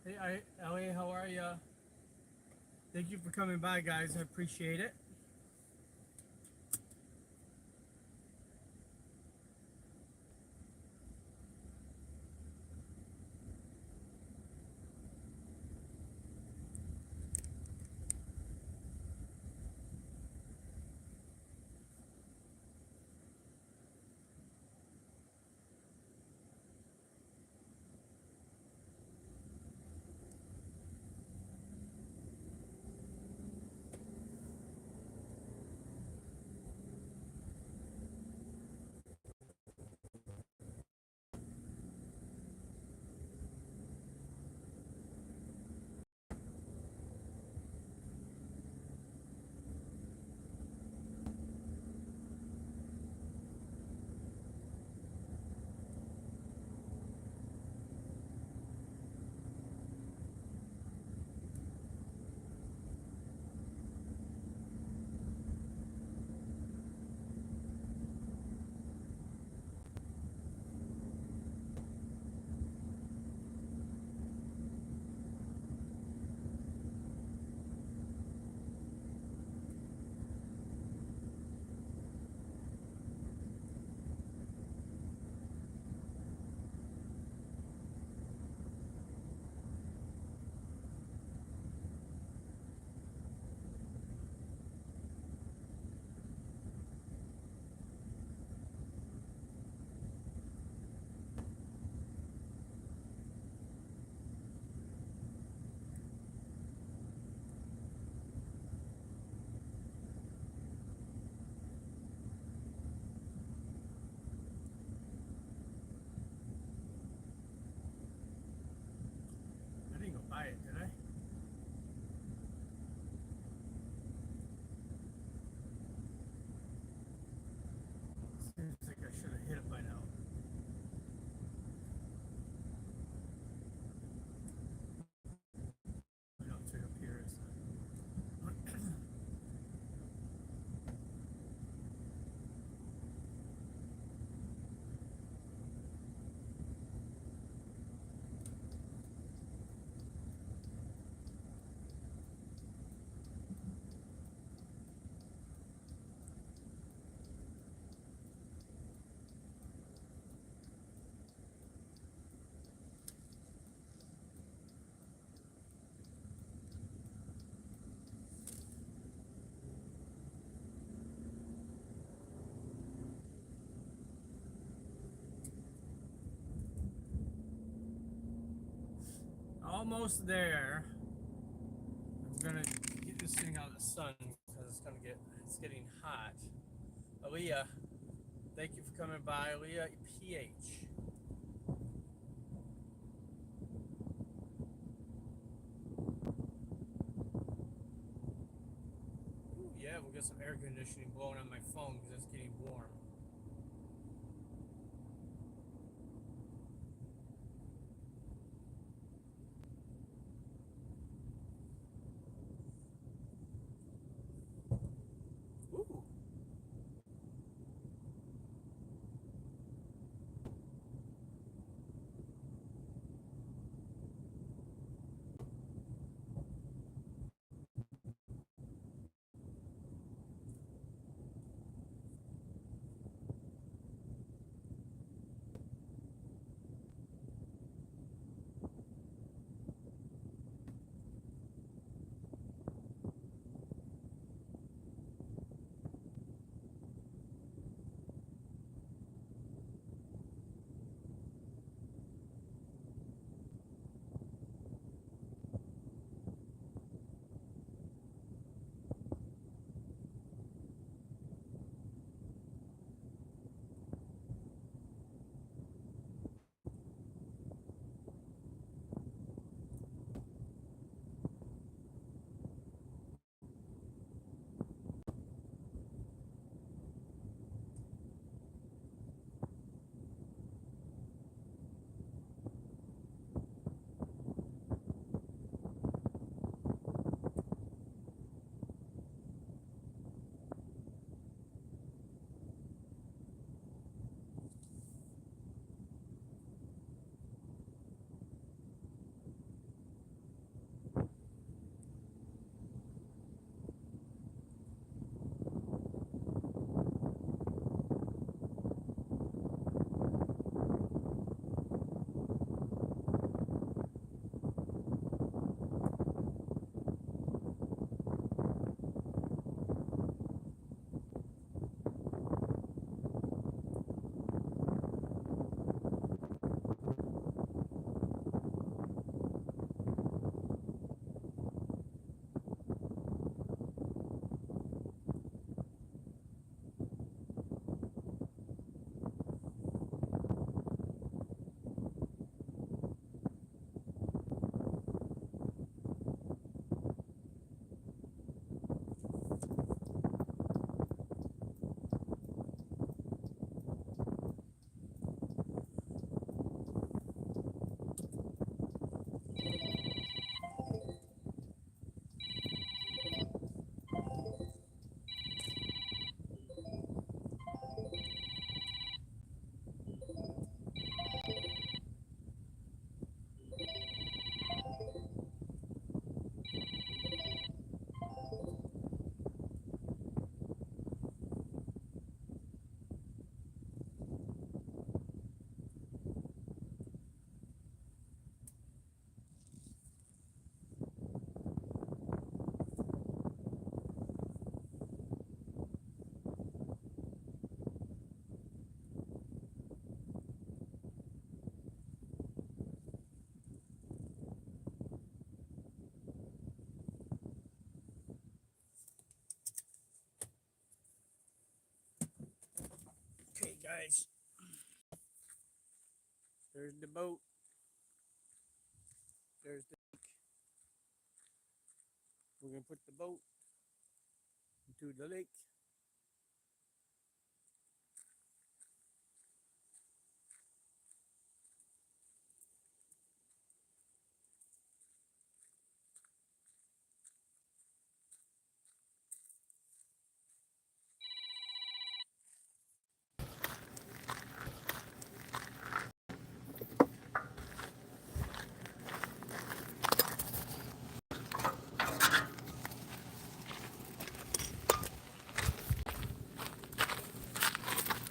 Hey, Ellie, how are ya? Thank you for coming by, guys. I appreciate it. I didn't go buy it, did I? Seems like I should have hit it by now. I know it's right up here. Almost there. I'm gonna get this thing out of the sun because it's getting hot. Aaliyah, thank you for coming by. Aaliyah PH. Ooh, yeah, we'll get some air conditioning blowing on my phone because it's getting warm. Ooh. guys. There's the boat. There's the lake. We're gonna put the boat into the lake.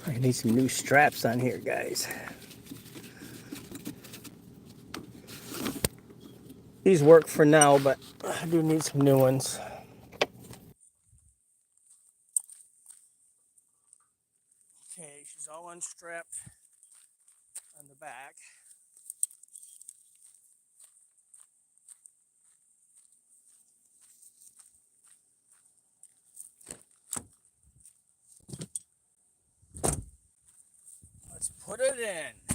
I need some new straps on here, guys. These work for now, but I do need some new ones. Okay, she's all unstrapped on the back. Let's put it in.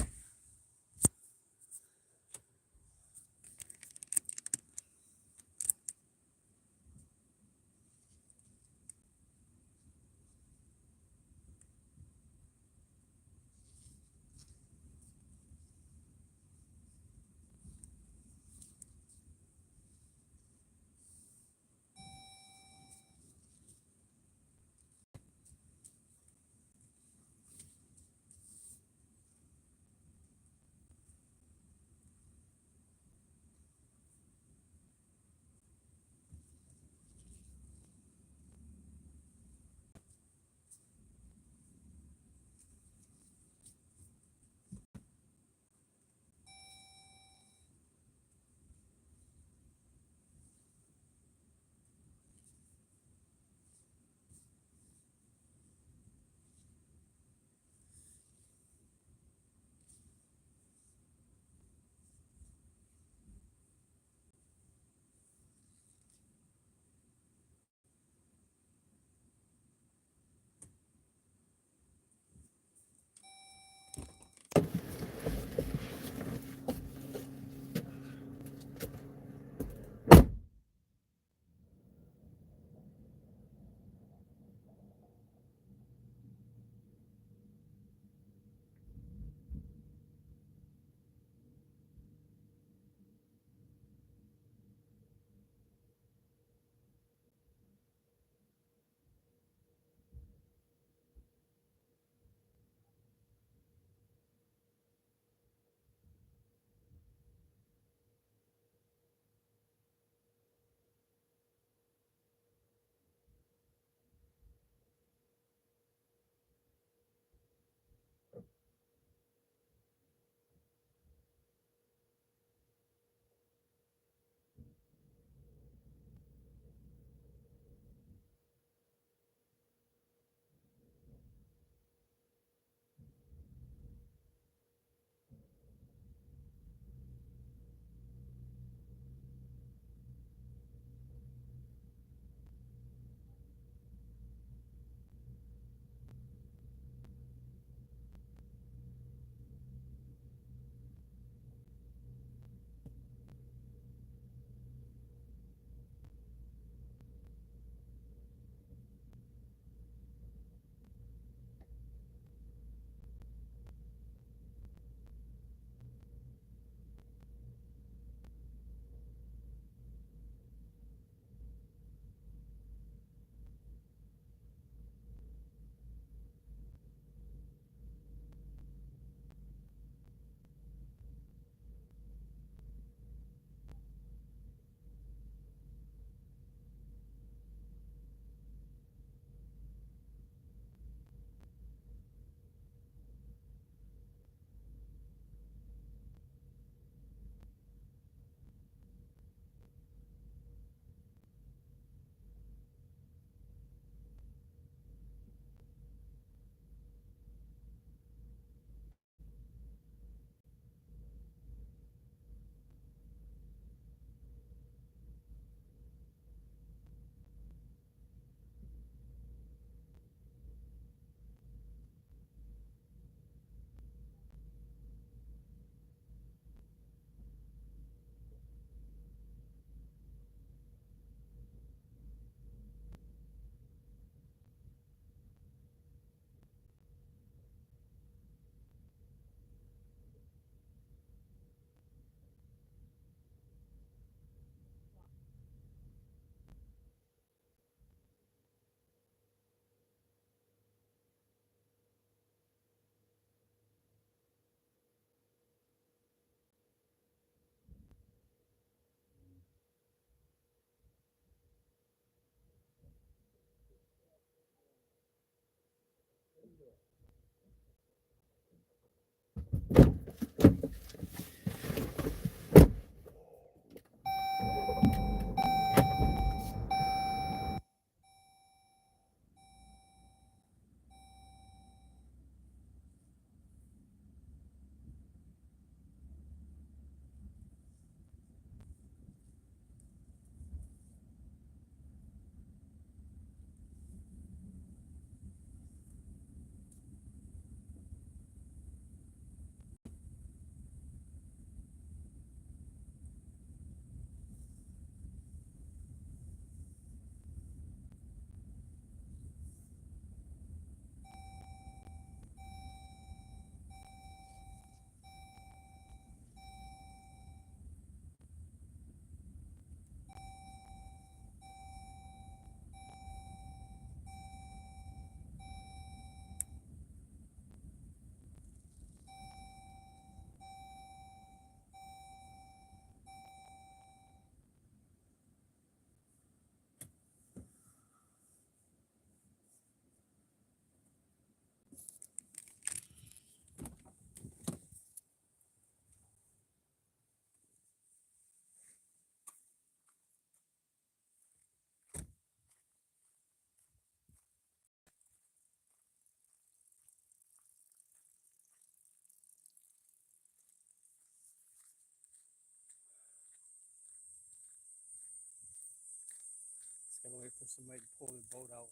wait for somebody to pull their boat out.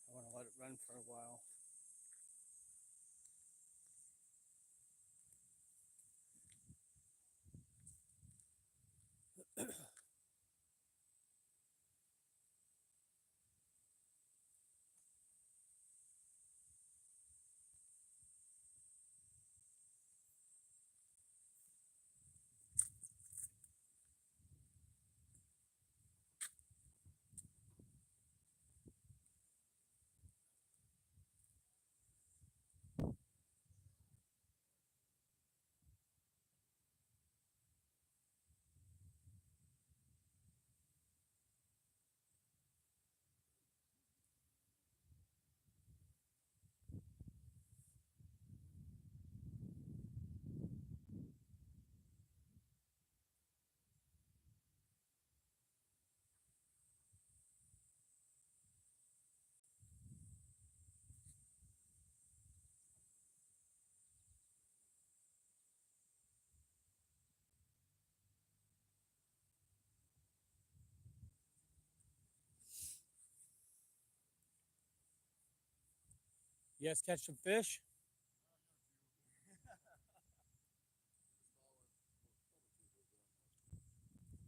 I want to let it run for a while. You guys catch some fish?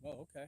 Oh, okay.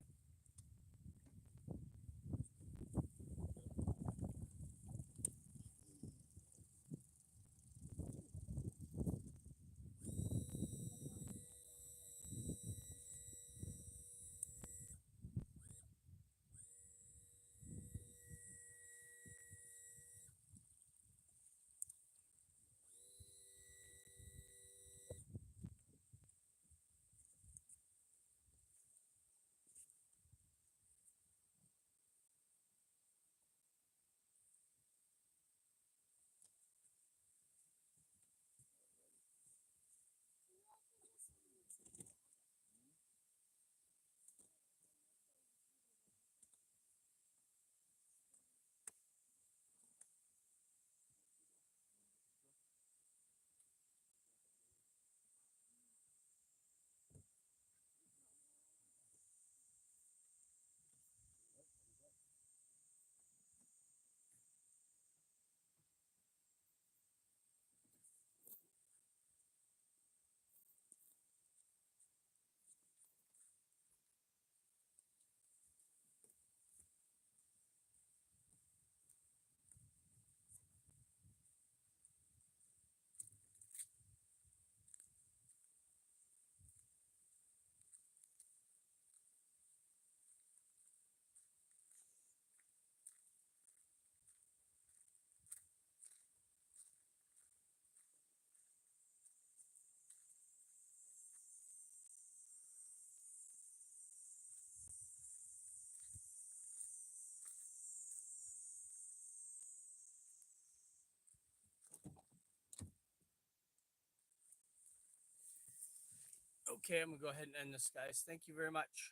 Okay, I'm going to go ahead and end this, guys. Thank you very much.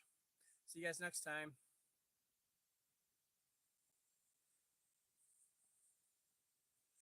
See you guys next time.